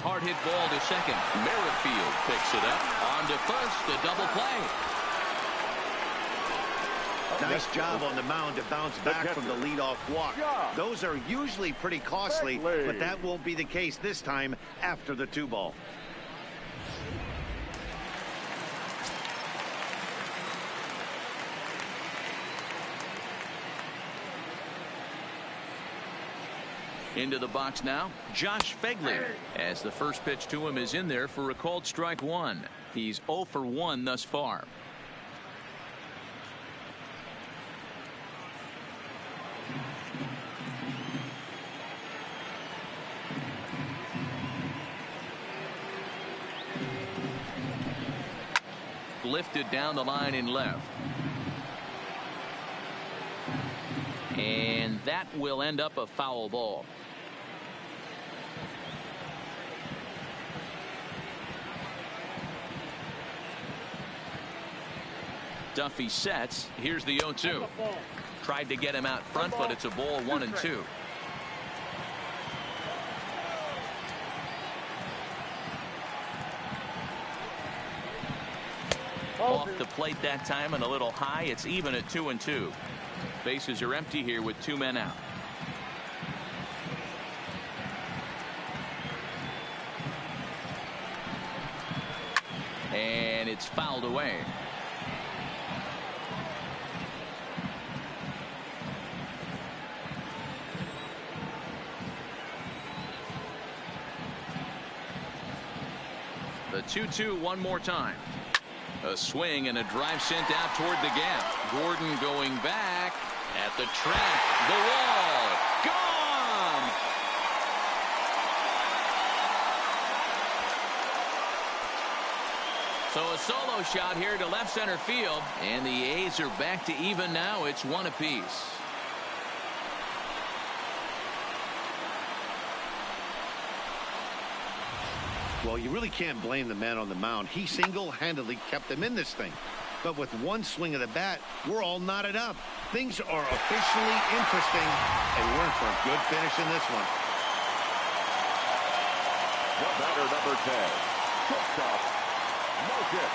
Hard hit ball to second. Merrifield picks it up. On to first, a double play. Nice job on the mound to bounce back from the leadoff walk. Those are usually pretty costly, but that won't be the case this time after the 2 ball. Into the box now, Josh Phegley, as the first pitch to him is in there for a called strike one. He's 0 for 1 thus far. Lifted down the line in left. And that will end up a foul ball. Duffy sets. Here's the 0-2. Tried to get him out front, but it's a ball 1-2. Off the plate that time and a little high. It's even at 2-2. Bases are empty here with 2 men out. And it's fouled away. The 2-2 one more time. A swing and a drive sent out toward the gap. Gordon going back at the track. The wall. Gone. So a solo shot here to left center field. And the A's are back to even now. It's 1 apiece. Well, you really can't blame the man on the mound. He single-handedly kept them in this thing. But with one swing of the bat, we're all knotted up. Things are officially interesting, and we're in for a good finish in this one. The batter, number 10, shortstop, Marcus.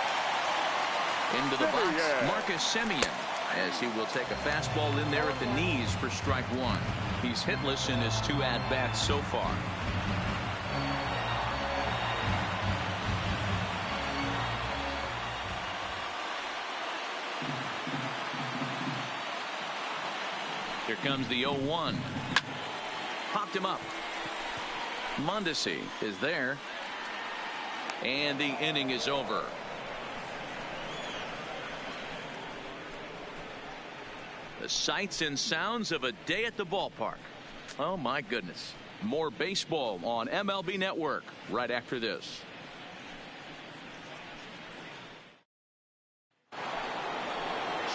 Into the box, Marcus Semien, as he will take a fastball in there at the knees for strike one. He's hitless in his 2 at-bats so far. Here comes the 0-1. Popped him up. Mondesi is there. And the inning is over. The sights and sounds of a day at the ballpark. Oh my goodness. More baseball on MLB Network right after this.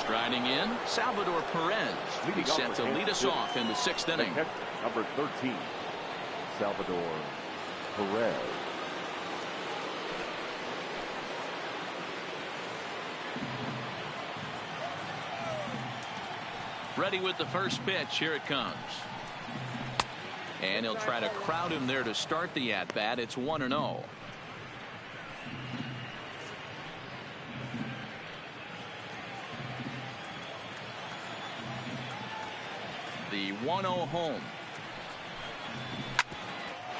Striding in, Salvador Perez. He's set to lead us off in the 6th inning. Number 13, Salvador Perez. Ready with the first pitch. Here it comes. And he'll try to crowd him there to start the at-bat. It's 1-0. The 1-0 home.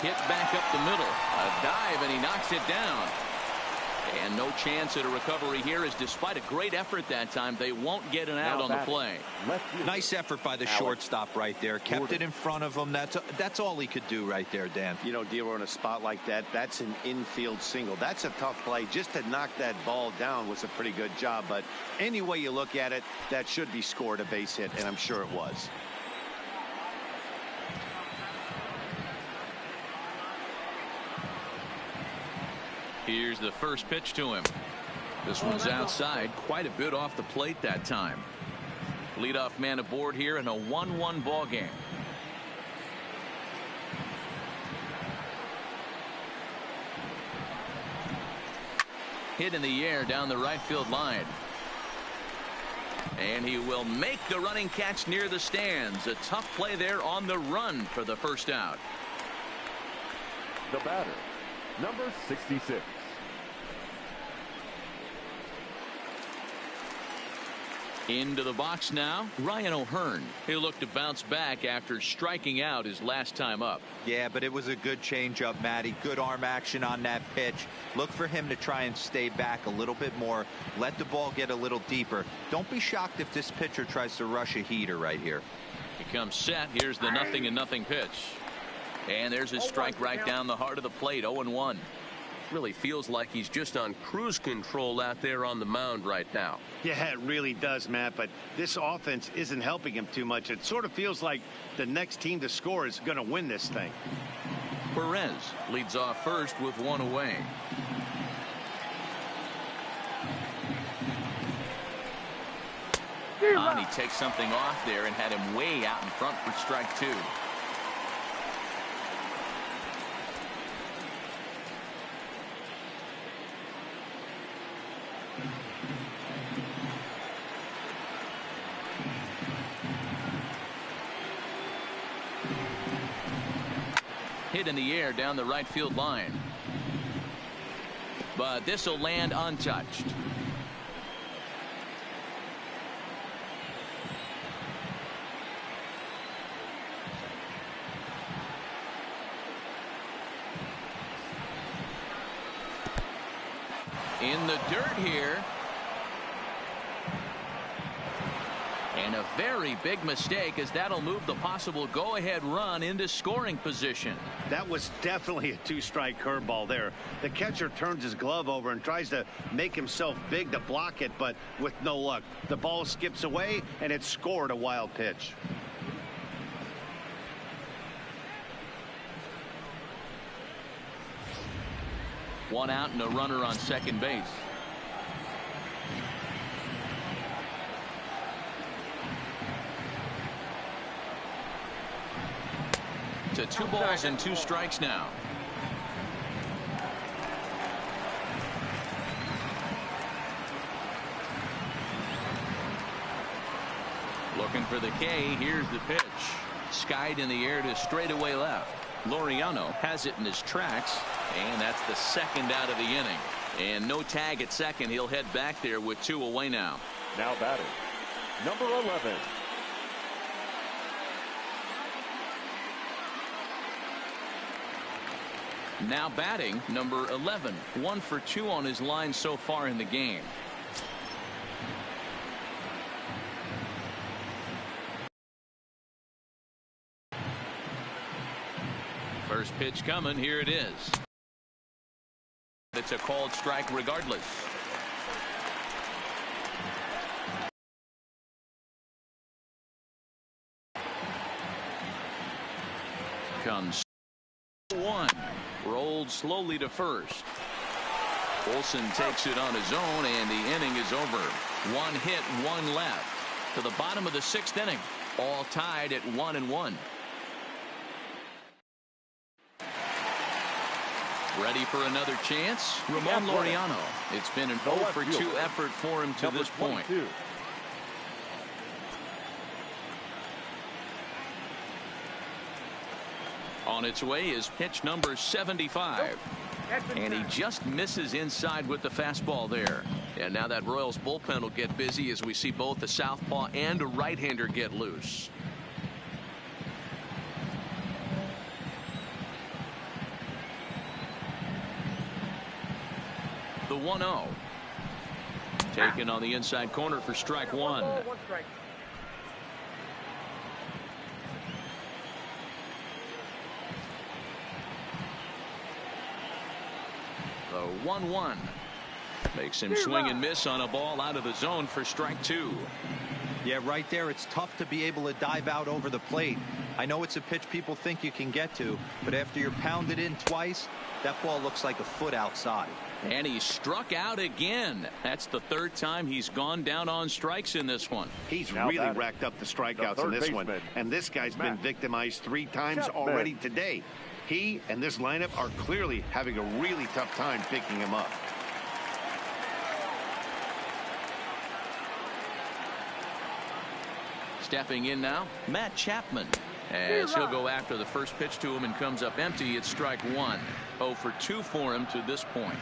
Hit back up the middle. A dive, and he knocks it down. And no chance at a recovery here, as despite a great effort that time, they won't get an out on the play. Nice effort by the shortstop right there. Kept it in front of him. That's all he could do right there, Dan. You know, Dero, in a spot like that, that's an infield single. That's a tough play. Just to knock that ball down was a pretty good job. But any way you look at it, that should be scored a base hit, and I'm sure it was. Here's the first pitch to him. This one's outside, quite a bit off the plate that time. Leadoff man aboard here in a 1-1 ball game. Hit in the air down the right field line. And he will make the running catch near the stands. A tough play there on the run for the first out. The batter, number 66. Into the box now, Ryan O'Hearn. He'll look to bounce back after striking out his last time up. Yeah, but it was a good changeup, Matty. Good arm action on that pitch. Look for him to try and stay back a little bit more. Let the ball get a little deeper. Don't be shocked if this pitcher tries to rush a heater right here. He comes set. Here's the 0-0 pitch. And there's his strike right down the heart of the plate. 0-1. Really feels like he's just on cruise control out there on the mound right now. Yeah, it really does, Matt, but this offense isn't helping him too much. It sort of feels like the next team to score is going to win this thing. Perez leads off first with one away. And he takes something off there and had him way out in front for strike two. Hit in the air down the right field line. But this will land untouched. In the dirt here. And a very big mistake, as that'll move the possible go-ahead run into scoring position. That was definitely a two-strike curveball there. The catcher turns his glove over and tries to make himself big to block it, but with no luck. The ball skips away, and it scored a wild pitch. One out and a runner on second base. To 2 balls and 2 strikes now. Looking for the K. Here's the pitch. Skied in the air to straightaway left. Laureano has it in his tracks, and that's the second out of the inning. And no tag at second. He'll head back there with 2 away now. Now batting, number 11. Now batting, number 11. 1 for 2 on his line so far in the game. First pitch coming. Here it is. It's a called strike regardless. Comes 1. Rolled slowly to first. Olson takes it on his own, and the inning is over. 1 hit, 1 left. To the bottom of the 6th inning. All tied at 1-1. Ready for another chance? Ramon Laureano. It's been an 0 for 2 effort for him to this point. On its way is pitch number 75. And he just misses inside with the fastball there. And now that Royals bullpen will get busy as we see both the southpaw and a right-hander get loose. The 1-0. Taken on the inside corner for strike 1. The 1-1 makes him swing and miss on a ball out of the zone for strike 2. Yeah, right there, it's tough to be able to dive out over the plate. I know it's a pitch people think you can get to, but after you're pounded in twice, that ball looks like a foot outside. And he struck out again. That's the 3rd time he's gone down on strikes in this one. He's really racked up the strikeouts in this one. And this guy's been victimized 3 times already today. He and this lineup are clearly having a really tough time picking him up. Stepping in now, Matt Chapman. As he'll go after the first pitch to him and comes up empty. It's strike 1. 0 for 2 for him to this point.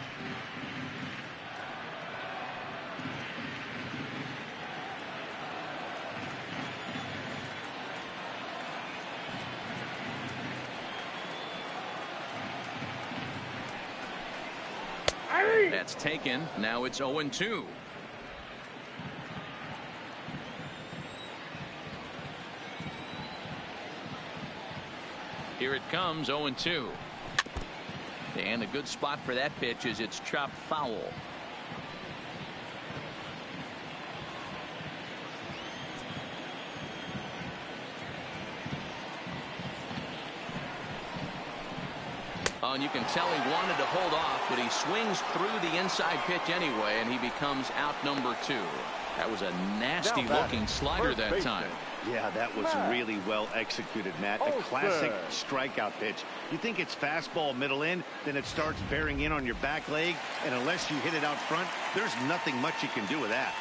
That's taken. Now it's 0-2. Here it comes, 0-2. And a good spot for that pitch is it's chopped foul. Oh, and you can tell he wanted to hold off, but he swings through the inside pitch anyway, and he becomes out number 2. That was a nasty looking slider that time. Yeah, that was really well executed, Matt. A classic strikeout pitch. You think it's fastball middle in, then it starts bearing in on your back leg, and unless you hit it out front, there's nothing much you can do with that.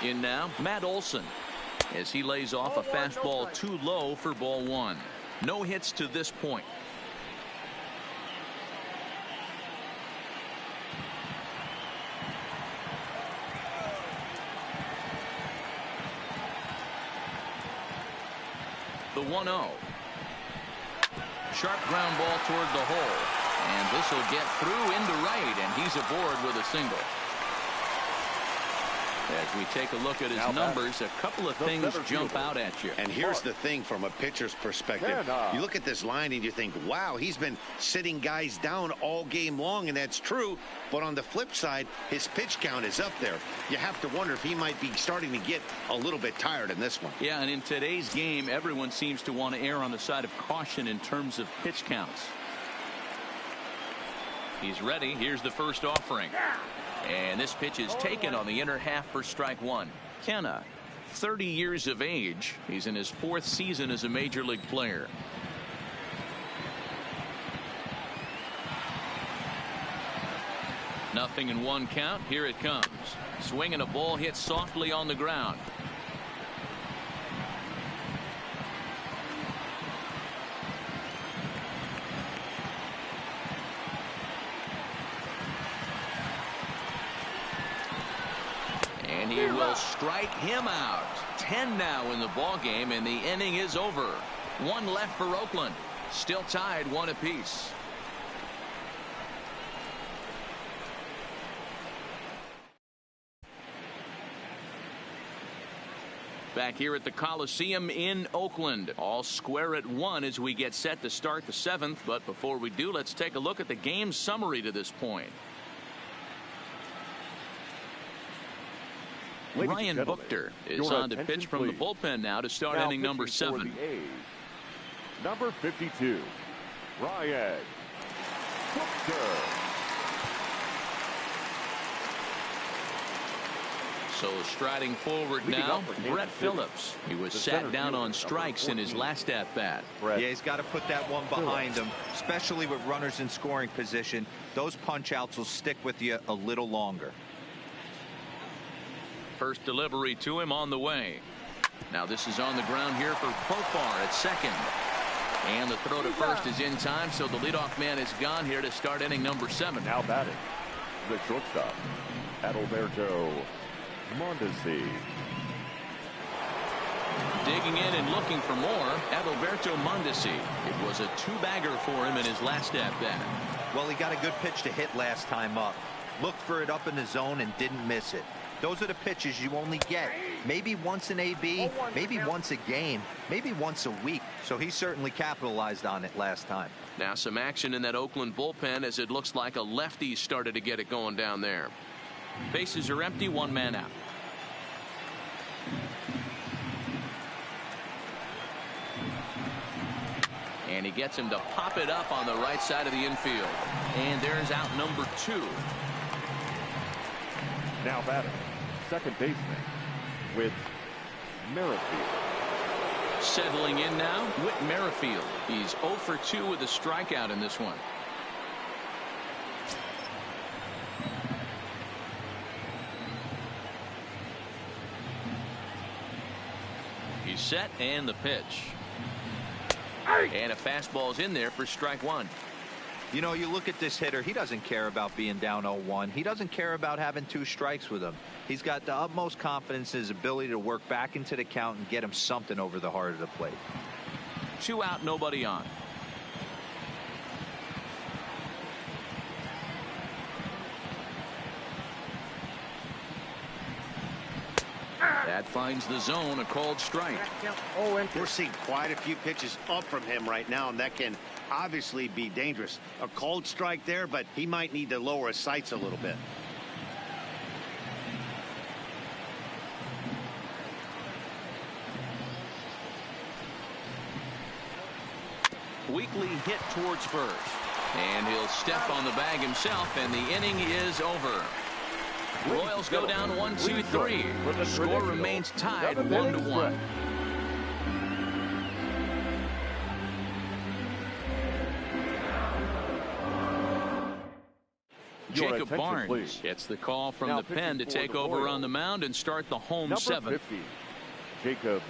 In now, Matt Olson, as he lays off a fastball too low for ball 1. No hits to this point. The 1-0. Sharp ground ball toward the hole. And this will get through into right, and he's aboard with a single. As we take a look at his numbers, a couple of things jump out at you. And here's the thing from a pitcher's perspective. You look at this line and you think, wow, he's been sitting guys down all game long, and that's true. But on the flip side, his pitch count is up there. You have to wonder if he might be starting to get a little bit tired in this one. Yeah, and in today's game, everyone seems to want to err on the side of caution in terms of pitch counts. He's ready. Here's the first offering. And this pitch is taken on the inner half for strike 1. Kenna, 30 years of age. He's in his 4th season as a major league player. Nothing in 1 count. Here it comes. Swinging a ball hit softly on the ground. And he will strike him out. 10 now in the ball game, and the inning is over. 1 left for Oakland. Still tied 1 apiece. Back here at the Coliseum in Oakland. All square at 1 as we get set to start the 7th. But before we do, let's take a look at the game summary to this point. Ryan Buchter is on to pitch from the bullpen now to start inning number 7. Number 52, Ryan Buchter. So striding forward now, Brett Phillips. He was sat down on strikes in his last at-bat. Yeah, he's got to put that one behind him, especially with runners in scoring position. Those punch-outs will stick with you a little longer. First delivery to him on the way. Now this is on the ground here for Profar at second. And the throw to first is in time, so the leadoff man is gone here to start inning number 7. Now batting, the shortstop, Adalberto Mondesi. Digging in and looking for more, Adalberto Mondesi. It was a 2-bagger for him in his last at-bat. Well, he got a good pitch to hit last time up. Looked for it up in the zone and didn't miss it. Those are the pitches you only get maybe once in AB, maybe once a game, maybe once a week. So he certainly capitalized on it last time. Now some action in that Oakland bullpen as it looks like a lefty started to get it going down there. Bases are empty, 1 man out. And he gets him to pop it up on the right side of the infield. And there's out number 2. Now batting, second baseman, Whit Merrifield. Settling in now, Whit Merrifield. He's 0 for 2 with a strikeout in this one. He's set, and the pitch. And a fastball's in there for strike 1. You know, you look at this hitter, he doesn't care about being down 0-1. He doesn't care about having 2 strikes with him. He's got the utmost confidence in his ability to work back into the count and get him something over the heart of the plate. 2 out, nobody on. That finds the zone, a called strike. We're seeing quite a few pitches up from him right now, and that can obviously be dangerous. A called strike there, but he might need to lower his sights a little bit. Weekly hit towards first. And he'll step on the bag himself, and the inning is over. Royals go down 1-2-3. The score remains tied 1-1. Jacob Barnes gets the call from the pen to take over on the mound and start the home seventh. 50, Jacob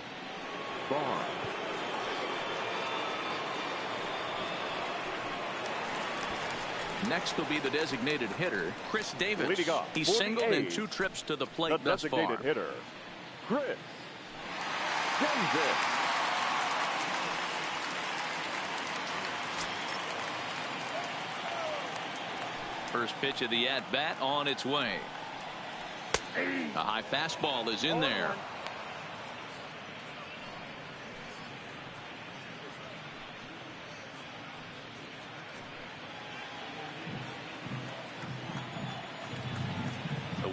Barnes. Next will be the designated hitter, Chris Davis. Leading off, He's singled in 2 trips to the plate thus far. Designated hitter, Chris Davis. First pitch of the at-bat on its way. A high fastball is in there.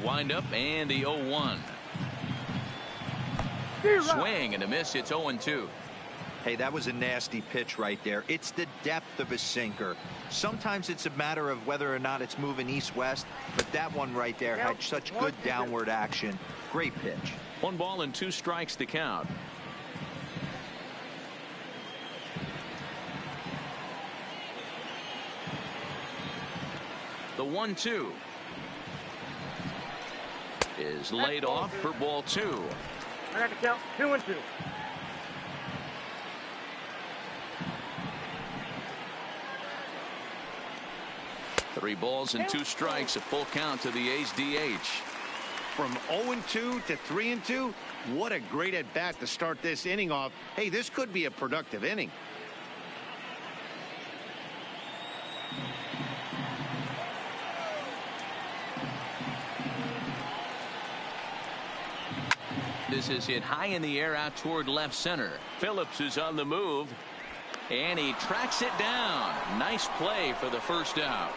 Wind-up and the 0-1. Swing and a miss. It's 0-2. Hey, that was a nasty pitch right there. It's the depth of a sinker. Sometimes it's a matter of whether or not it's moving east-west, but that one right there had such good downward action. Great pitch. 1 ball and 2 strikes to count. The 1-2 is laid off for ball 2. I got to count 2-2. Three balls and 2 strikes, a full count to the A's DH. From 0-2 to 3-2, what a great at bat to start this inning off. Hey, this could be a productive inning. This is hit high in the air out toward left center. Phillips is on the move. And he tracks it down. Nice play for the first out.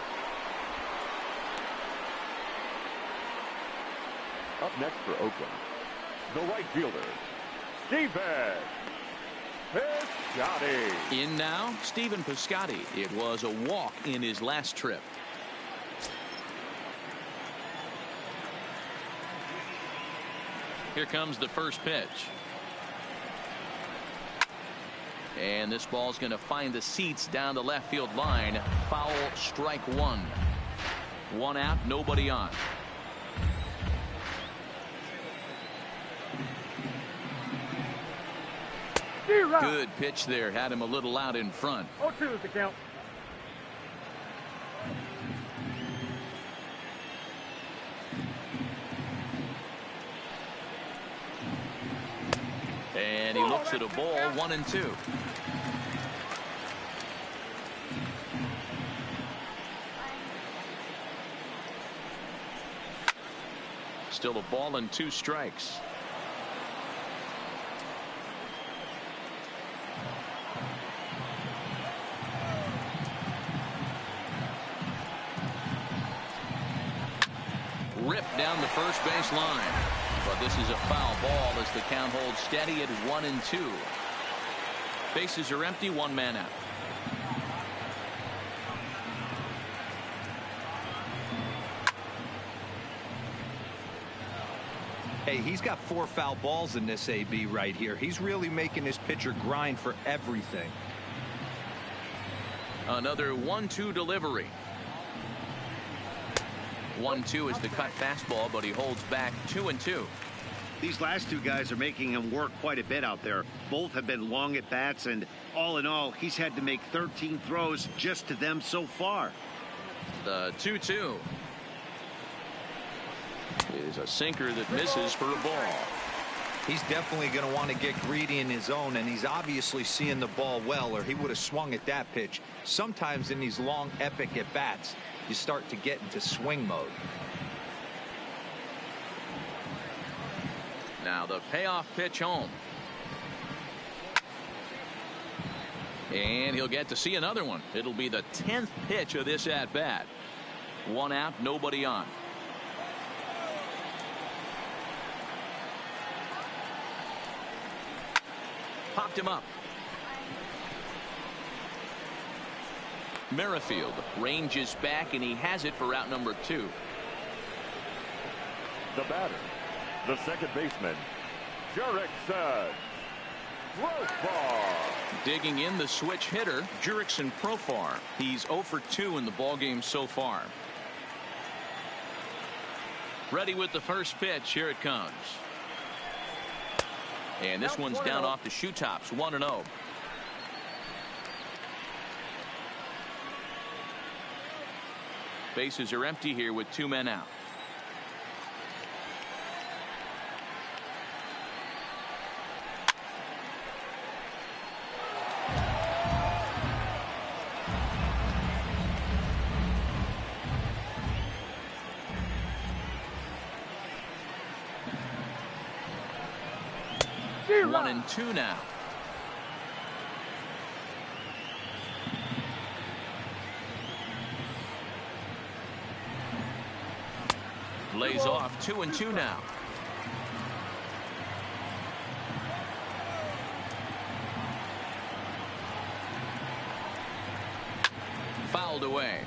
Up next for Oakland, the right fielder, Stephen Piscotty. In now, Stephen Piscotty. It was a walk in his last trip. Here comes the first pitch. And this ball's going to find the seats down the left field line. Foul, strike 1. 1 out, nobody on. Good pitch there. Had him a little out in front. 0-2 is the count. And he looks at a ball, 1-2. Still a ball and 2 strikes. Ripped down the first base line. But this is a foul ball as the count holds steady at 1-2. Bases are empty, 1 man out. Hey, he's got 4 foul balls in this AB right here. He's really making his pitcher grind for everything. Another 1-2 delivery. 1-2 is the cut fastball, but he holds back 2-2. These last 2 guys are making him work quite a bit out there. Both have been long at bats, and all in all, he's had to make 13 throws just to them so far. The 2-2 is a sinker that misses for a ball. He's definitely going to want to get greedy in his own, and he's obviously seeing the ball well, or he would have swung at that pitch. Sometimes in these long, epic at-bats, you start to get into swing mode. Now the payoff pitch home. And he'll get to see another one. It'll be the 10th pitch of this at bat. 1 out, nobody on. Popped him up. Merrifield ranges back, and he has it for out number 2. The batter, the second baseman, Jurickson Profar. Digging in the switch hitter, Jurickson Profar. He's 0 for 2 in the ballgame so far. Ready with the first pitch. Here it comes. And this one's down off the shoe tops. 1-0. Bases are empty here with 2 men out. One and 2 now. Lays off. 2 and 2 now. Fouled away.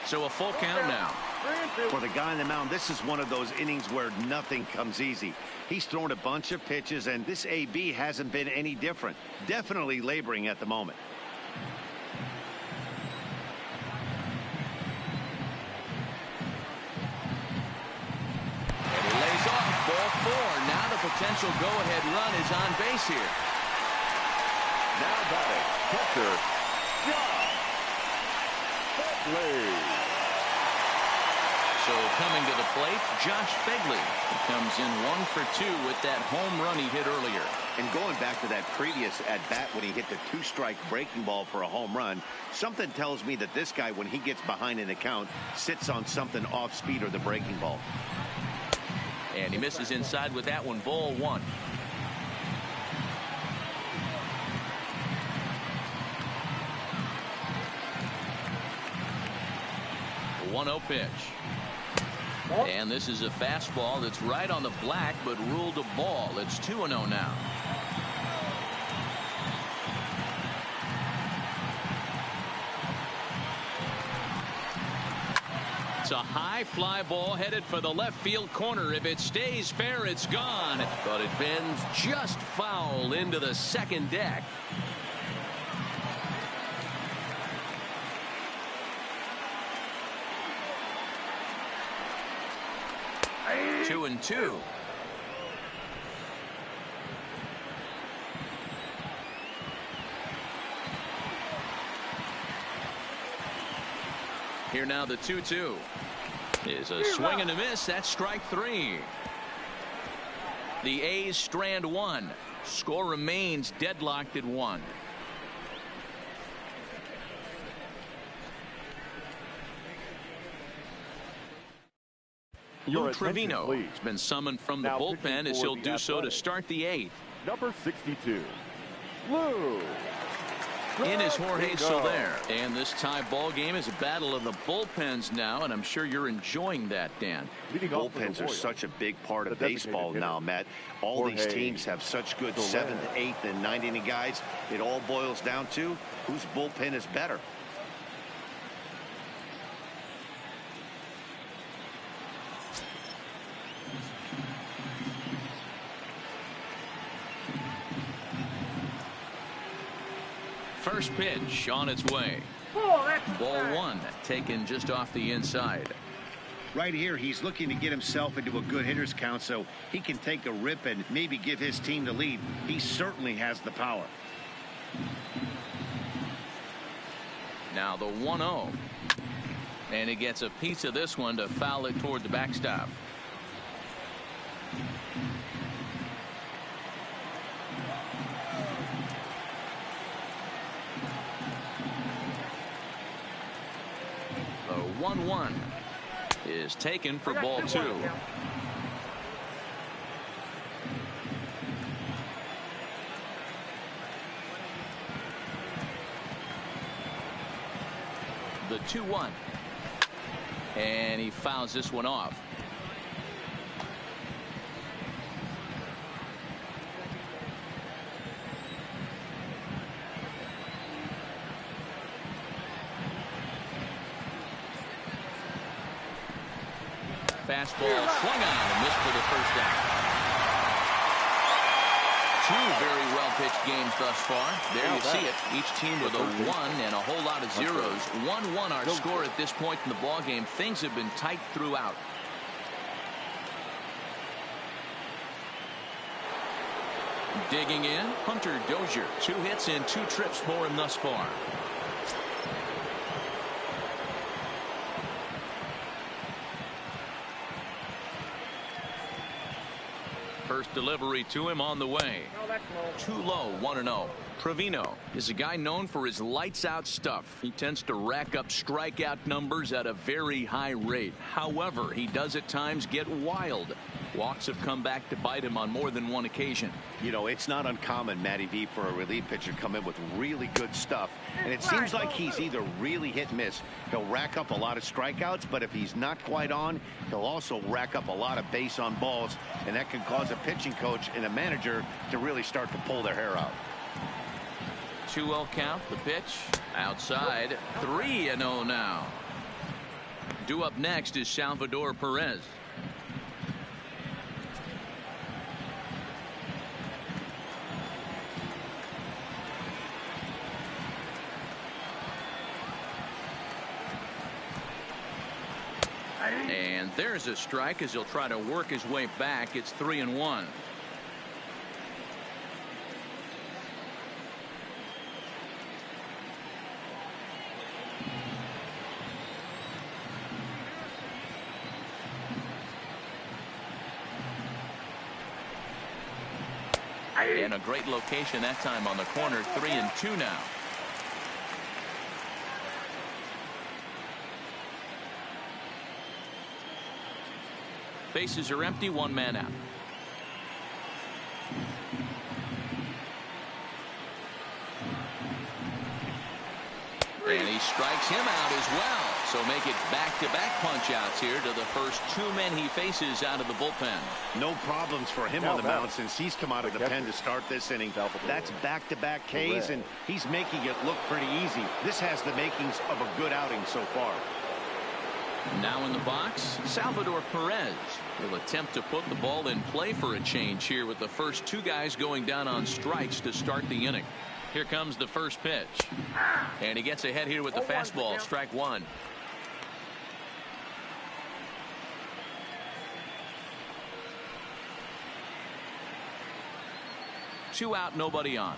So a full count now. For the guy on the mound, this is one of those innings where nothing comes easy. He's thrown a bunch of pitches, and this AB hasn't been any different. Definitely laboring at the moment. And he lays off. Ball 4. Now the potential go-ahead run is on base here. Now batting, catcher, Josh Phegley. So coming to the plate, Josh Phegley. He comes in 1 for 2 with that home run he hit earlier. And going back to that previous at-bat when he hit the 2-strike breaking ball for a home run, something tells me that this guy, when he gets behind in the count, sits on something off speed or the breaking ball. And he misses inside with that one. Ball 1. 1-0 pitch. And this is a fastball that's right on the black, but ruled a ball. It's 2-0 now. It's a high fly ball headed for the left field corner. If it stays fair, it's gone. But it bends just foul into the second deck. Two and 2. Here now the 2-2 is a swing and a miss. That's strike 3. The A's strand 1. Score remains deadlocked at 1. Lou Trevino has been summoned from the bullpen as he'll do so to start the 8th. Number 62, Lou. In is Jorge Soler. And this tie ball game is a battle of the bullpens now, and I'm sure you're enjoying that, Dan. Bullpens are such a big part of baseball now, Matt. All these teams have such good 7th, 8th, and 9th inning guys. It all boils down to whose bullpen is better. First pitch on its way. Ball 1 taken just off the inside. Right here, he's looking to get himself into a good hitter's count so he can take a rip and maybe give his team the lead. He certainly has the power. Now the 1-0. And he gets a piece of this one to foul it toward the backstop. 1-1 is taken for ball 2. The 2-1. And he fouls this one off. Fastball swung on and missed for the first down. 2 very well-pitched games thus far. There you see it. Each team with a 1 and a whole lot of zeros. 1-1 our score at this point in the ball game. Things have been tight throughout. Digging in, Hunter Dozier. 2 hits and 2 trips for him thus far. First delivery to him on the way. Too low, 1-0. Trevino is a guy known for his lights-out stuff. He tends to rack up strikeout numbers at a very high rate. However, he does at times get wild. Walks have come back to bite him on more than one occasion. You know, it's not uncommon, Matty V, for a relief pitcher to come in with really good stuff. And it seems like he's either really hit and miss. He'll rack up a lot of strikeouts, but if he's not quite on, he'll also rack up a lot of base on balls. And that can cause a pitching coach and a manager to really start to pull their hair out. 2-0 count. The pitch outside. 3-0 now. Due up next is Salvador Perez. And there's a strike as he'll try to work his way back. It's 3-1. And a great location that time on the corner. 3-2 now. Bases are empty, 1 man out. And he strikes him out as well. So make it back-to-back punch-outs here to the first 2 men he faces out of the bullpen. No problems for him on the mound since he's come out of the pen to start this inning. That's back-to-back Ks, and he's making it look pretty easy. This has the makings of a good outing so far. Now in the box, Salvador Perez will attempt to put the ball in play for a change here with the first 2 guys going down on strikes to start the inning. Here comes the first pitch. And he gets ahead here with the fastball. Strike 1. Two out, nobody on.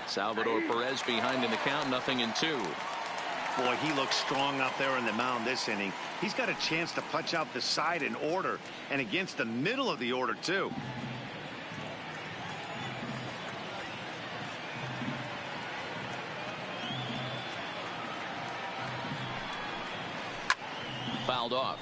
Salvador Perez behind in the count, 0-2. Boy, he looks strong out there in the mound this inning. He's got a chance to punch out the side in order, and against the middle of the order, too. Fouled off.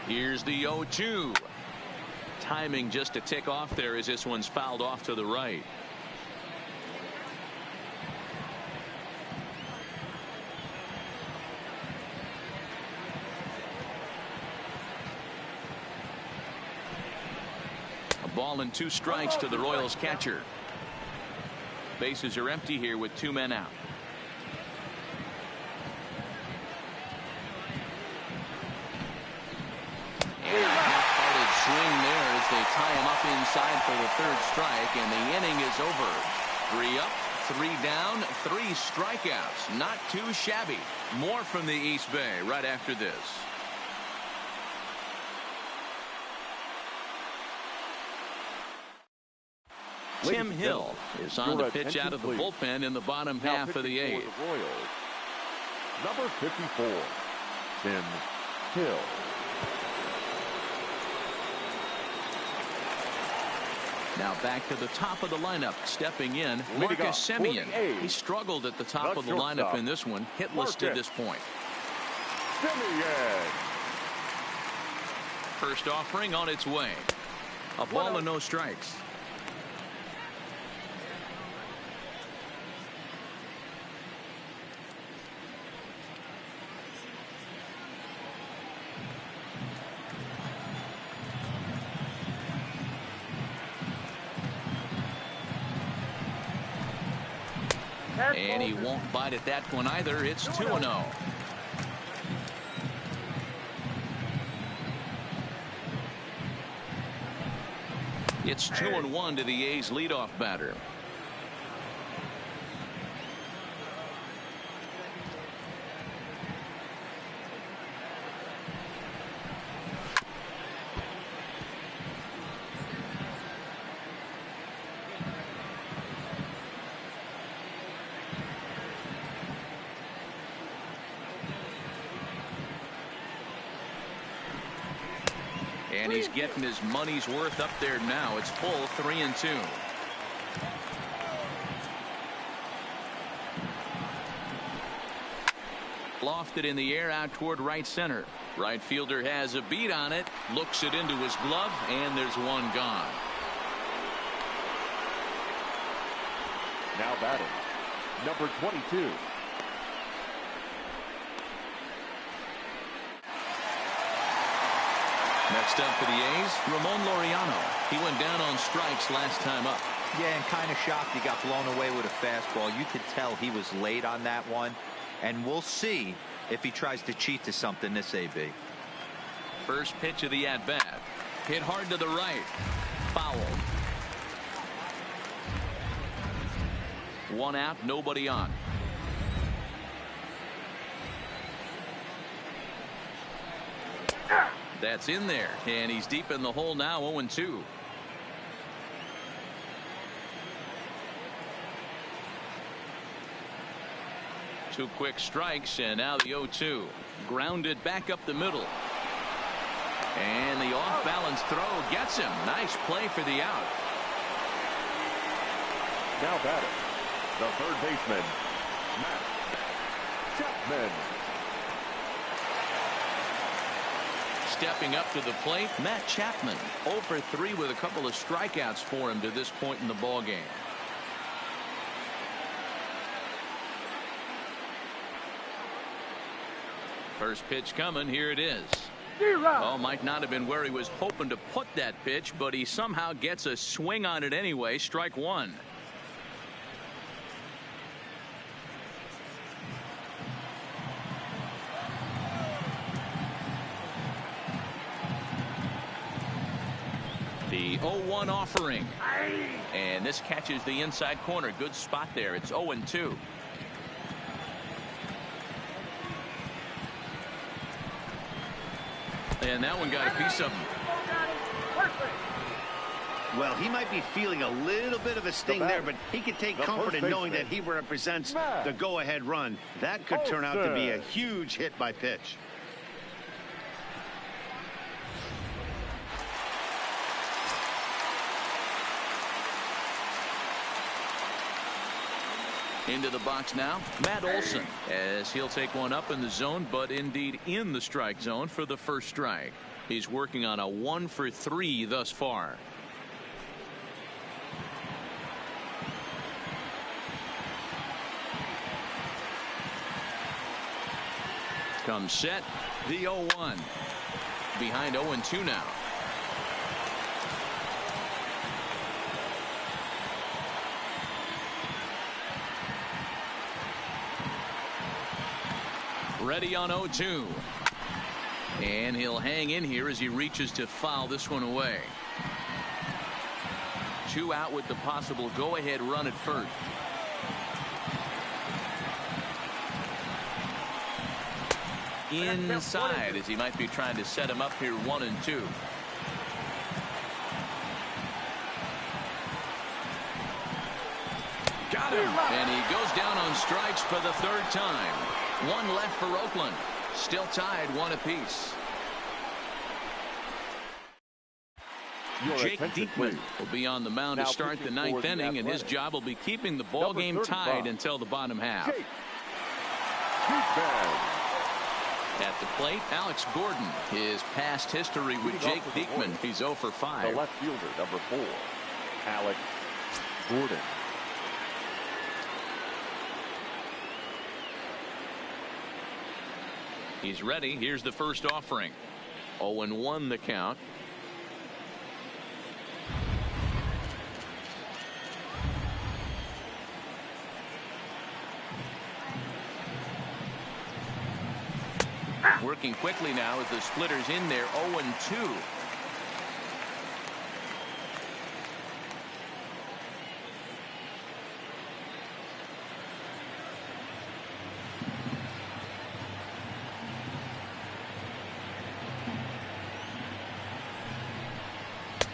Here's the 0-2. Timing just to tick off there as this one's fouled off to the right. A ball and 2 strikes to the Royals catcher. Bases are empty here with 2 men out. They tie him up inside for the 3rd strike, and the inning is over. 3 up, 3 down, 3 strikeouts. Not too shabby. More from the East Bay right after this. Tim Hill is on the pitch out of the bullpen in the bottom half of the eighth. The Royals, number 54, Tim Hill. Now back to the top of the lineup, stepping in, Marcus Semien. He struggled at the top of the lineup in this one, hitless to this point. Semien. First offering on its way. A ball and no strikes. And he won't bite at that one either. It's 2-0. It's 2-1 to the A's leadoff batter. And he's getting his money's worth up there now. It's full 3-2. Lofted in the air out toward right center. Right fielder has a beat on it. Looks it into his glove, and there's one gone. Now batting, number 22. Next up for the A's, Ramon Laureano. He went down on strikes last time up. Yeah, and kind of shocked he got blown away with a fastball. You could tell he was late on that one. And we'll see if he tries to cheat to something this AB. First pitch of the at-bat. Hit hard to the right. Foul. One out, nobody on. That's in there, and he's deep in the hole now, 0-2. Two quick strikes, and now the 0-2. Grounded back up the middle. And the off-balance throw gets him. Nice play for the out. Now batting, the third baseman, Matt Chapman. Stepping up to the plate, Matt Chapman. 0 for 3 with a couple of strikeouts for him to this point in the ball game. First pitch coming. Here it is. Oh, might not have been where he was hoping to put that pitch, but he somehow gets a swing on it anyway. Strike one. The 0-1 offering. And this catches the inside corner. Good spot there. It's 0-2. And that one got a piece of him. Well, he might be feeling a little bit of a sting there, but he can take comfort in knowing that he represents the go-ahead run. That could turn out to be a huge hit by pitch. Into the box now, Matt Olson, as he'll take one up in the zone, but indeed in the strike zone for the first strike. He's working on a 1 for 3 thus far. Comes set, the 0-1. Behind 0-2 now. Ready on 0-2. And he'll hang in here as he reaches to foul this one away. 2 out with the possible go-ahead run at first. Inside as he might be trying to set him up here 1-2. Got him. And he goes down on strikes for the third time. One left for Oakland. Still tied 1 apiece. Jake Diekman will be on the mound to start the 9th inning, and his job will be keeping the ball game tied until the bottom half. At the plate, Alex Gordon. His past history with Jake Diekman, he's 0 for 5. The left fielder, number 4, Alex Gordon. He's ready. Here's the first offering. 0-1 the count. Working quickly now as the splitter's in there. 0-2.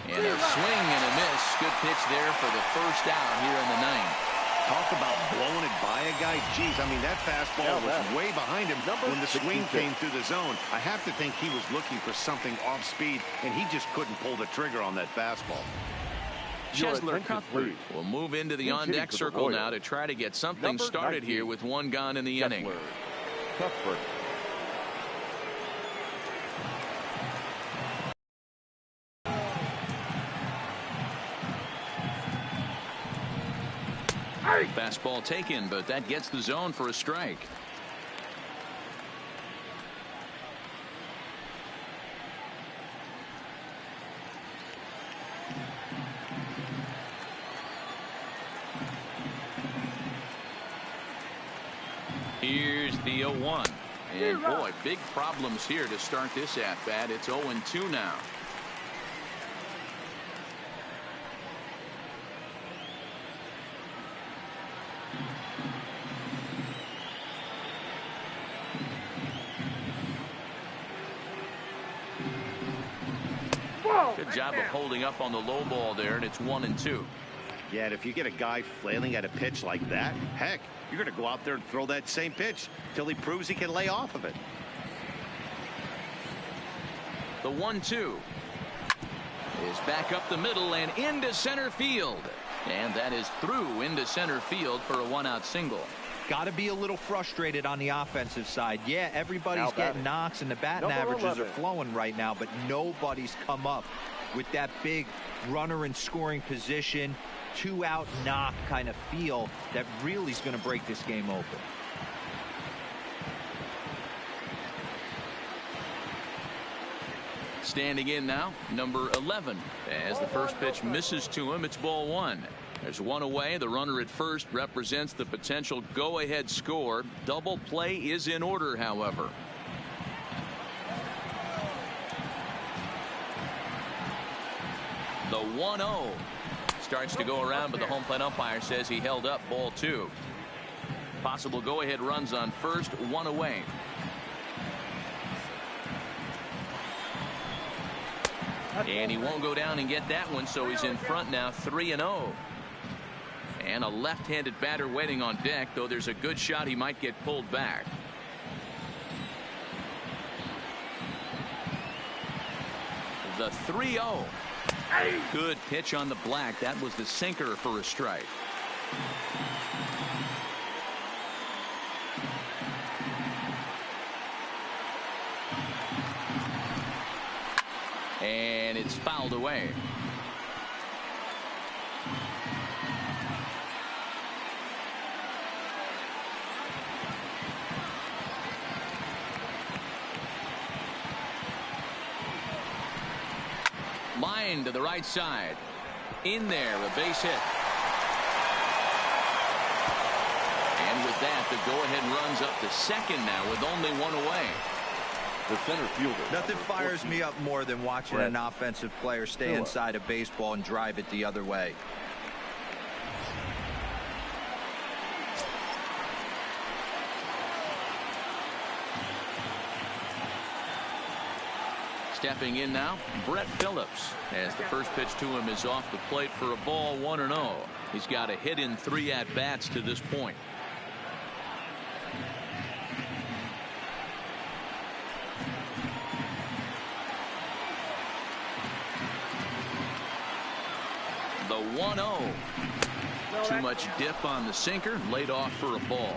And a swing and a miss. Good pitch there for the first out here in the 9th. Talk about blowing it by a guy. Geez, I mean, that fastball was way behind him when the swing came through the zone. I have to think he was looking for something off speed, and he just couldn't pull the trigger on that fastball. Cheslor Cuthbert will move into the on-deck circle now to try to get something started here with 1 gone in the inning. Cuthbert. Fastball taken, but that gets the zone for a strike. Here's the 0-1. And boy, big problems here to start this at-bat. It's 0-2 now. Good job of holding up on the low ball there, and it's 1-2. Yeah, and if you get a guy flailing at a pitch like that, heck, you're going to go out there and throw that same pitch till he proves he can lay off of it. The 1-2 is back up the middle and into center field. And that is through into center field for a 1-out single. Got to be a little frustrated on the offensive side. Yeah, everybody's getting knocks and the batting averages are flowing right now, but nobody's come up with that big runner in scoring position, 2-out knock kind of feel that really is going to break this game open. Standing in now, number 11. As the first pitch misses to him, it's ball 1. There's 1 away. The runner at first represents the potential go-ahead score. Double play is in order, however. The 1-0 starts to go around, but the home plate umpire says he held up ball 2. Possible go-ahead runs on first, 1 away. And he won't go down and get that one, so he's in front now, 3-0. And a left-handed batter waiting on deck, though there's a good shot he might get pulled back. The 3-0. Good pitch on the black. That was the sinker for a strike. And it's fouled away. Line to the right side. In there, a base hit. And with that, the go-ahead runs up to second now with only 1 away. The center fielder. Nothing fires me up more than watching an offensive player stay inside a baseball and drive it the other way. Stepping in now, Brett Phillips, as the first pitch to him is off the plate for a ball, 1-0. He's got a hit in 3 at-bats to this point. The 1-0. Too much dip on the sinker, laid off for a ball.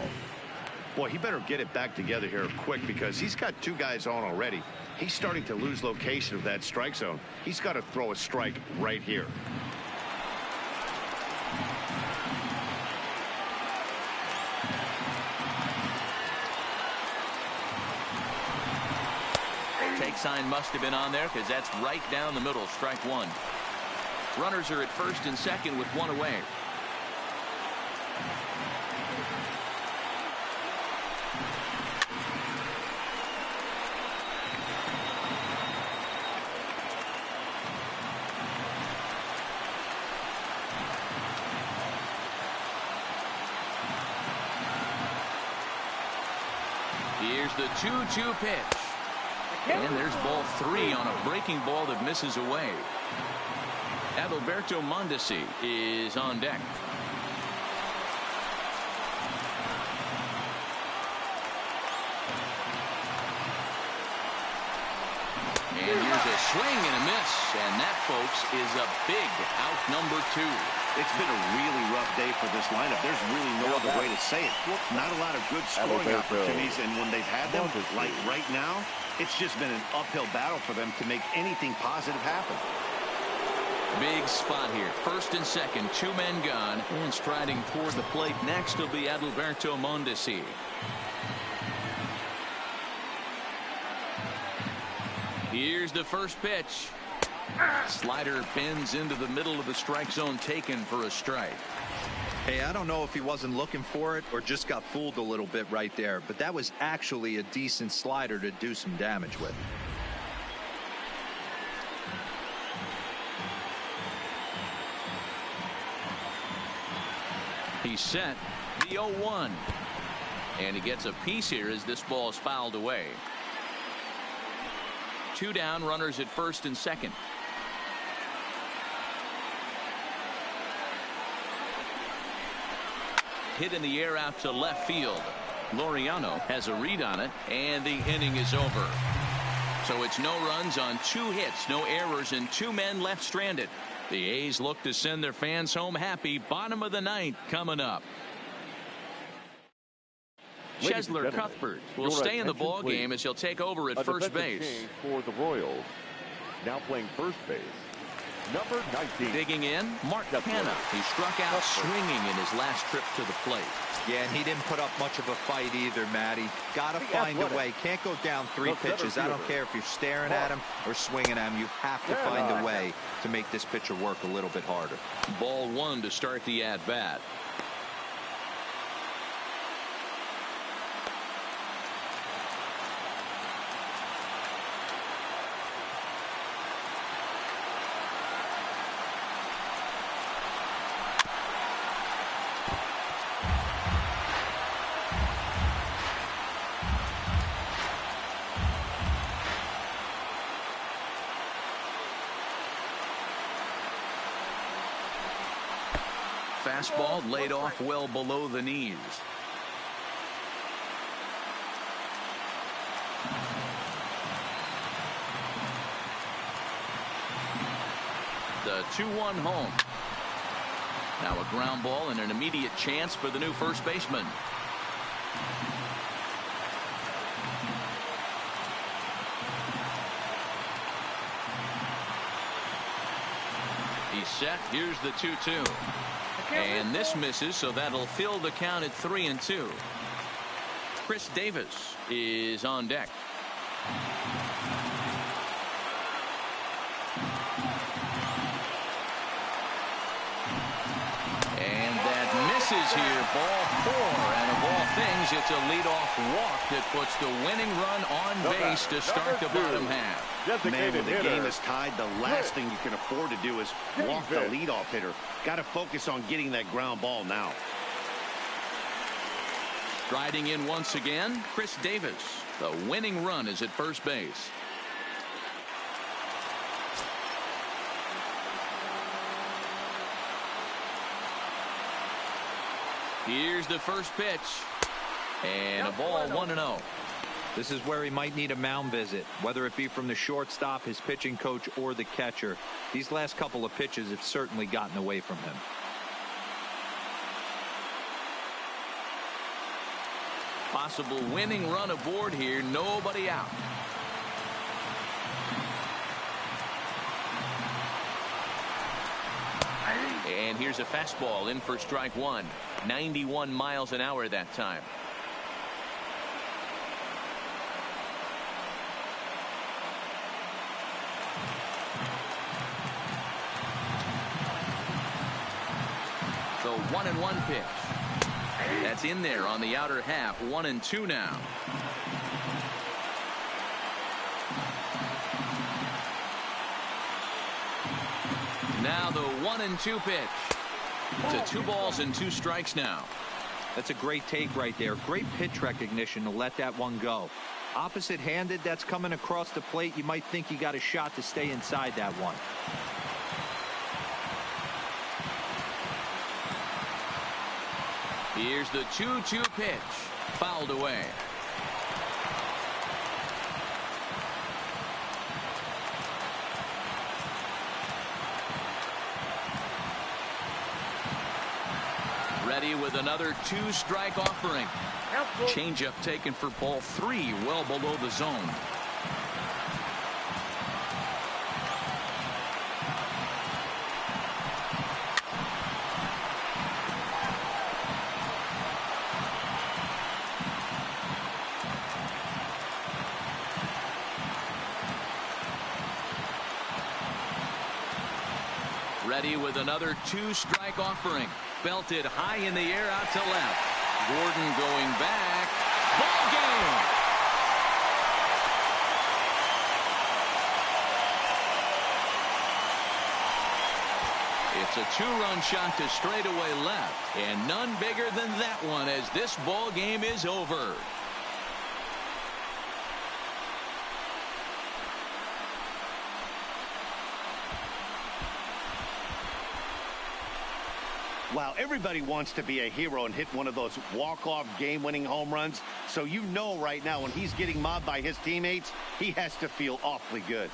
Boy, he better get it back together here quick because he's got 2 guys on already. He's starting to lose location of that strike zone. He's got to throw a strike right here. Take sign must have been on there because that's right down the middle. Strike 1. Runners are at first and second with 1 away. Here's the 2-2 pitch. And there's ball 3 on a breaking ball that misses away. Adalberto Mondesi is on deck. And here's a swing and a miss. And that, folks, is a big out number 2. It's been a really rough day for this lineup. There's really no other way to say it. Not a lot of good scoring opportunities, and when they've had them, like right now, it's just been an uphill battle for them to make anything positive happen. Big spot here. First and second, 2 men gone. And striding toward the plate next will be Adalberto Mondesi. Here's the first pitch. Slider bends into the middle of the strike zone, taken for a strike. Hey, I don't know if he wasn't looking for it or just got fooled a little bit right there, but that was actually a decent slider to do some damage with. He's set. The 0-1. And he gets a piece here as this ball is fouled away. 2 down, runners at first and second. Hit in the air out to left field. Laureano has a read on it, and the inning is over. So it's no runs on 2 hits, no errors, and 2 men left stranded. The A's look to send their fans home happy. Bottom of the 9th coming up. Cheslor Cuthbert will stay in the ball game as he'll take over at first base. For the Royals, now playing first base, number 19. Digging in, Mark Canha. He struck out swinging in his last trip to the plate. Yeah, and he didn't put up much of a fight either, Matty. Got to find a way. Can't go down 3 pitches. I don't care if you're staring at him or swinging at him. You have to find a way to make this pitcher work a little bit harder. Ball 1 to start the at-bat. Fastball laid off well below the knees. The 2-1 home. Now a ground ball and an immediate chance for the new first baseman. He's set. Here's the 2-2. And this misses, so that'll fill the count at 3-2. Chris Davis is on deck. And that misses here. Ball 4. And of all things, it's a leadoff walk that puts the winning run on base to start the bottom half. Man, when the game is tied, the last thing you can afford to do is walk the leadoff hitter. Got to focus on getting that ground ball now. Striding in once again, Chris Davis. The winning run is at first base. Here's the first pitch. And a ball 1-0. This is where he might need a mound visit, whether it be from the shortstop, his pitching coach, or the catcher. These last couple of pitches have certainly gotten away from him. Possible winning run aboard here. Nobody out. And here's a fastball in for strike one. 91 miles an hour that time. So 1-1 pitch. That's in there on the outer half. 1-2 now. Now the 1-2 pitch. To 2 balls and 2 strikes now. That's a great take right there. Great pitch recognition to let that one go. Opposite handed, that's coming across the plate. You might think you got a shot to stay inside that one. Here's the 2-2 pitch. Fouled away. Ready with another 2-strike offering. Changeup taken for ball 3, well below the zone. Ready with another 2-strike offering. Belted high in the air out to left. Gordon going back. Ball game. It's a 2-run shot to straightaway left, and none bigger than that one as this ball game is over. Wow, everybody wants to be a hero and hit one of those walk-off game-winning home runs. So you know right now when he's getting mobbed by his teammates, he has to feel awfully good.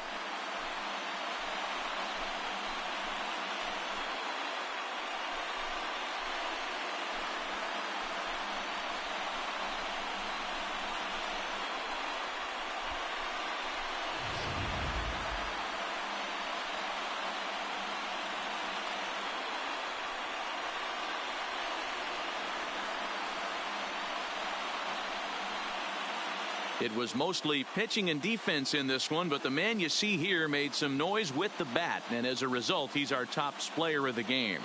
It was mostly pitching and defense in this one, but the man you see here made some noise with the bat, and as a result, he's our top player of the game.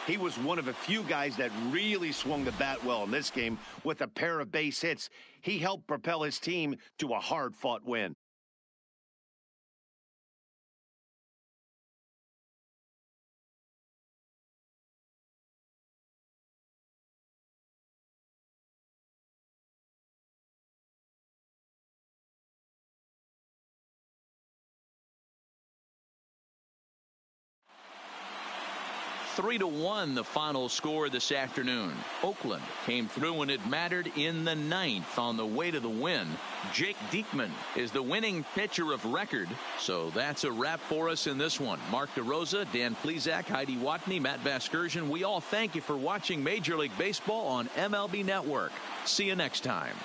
He was one of a few guys that really swung the bat well in this game with a pair of base hits. He helped propel his team to a hard-fought win. Three to 1 the final score this afternoon. Oakland came through when it mattered in the 9th on the way to the win. Jake Diekman is the winning pitcher of record. So that's a wrap for us in this one. Mark DeRosa, Dan Plesac, Heidi Watney, Matt Vasgersian. We all thank you for watching Major League Baseball on MLB Network. See you next time.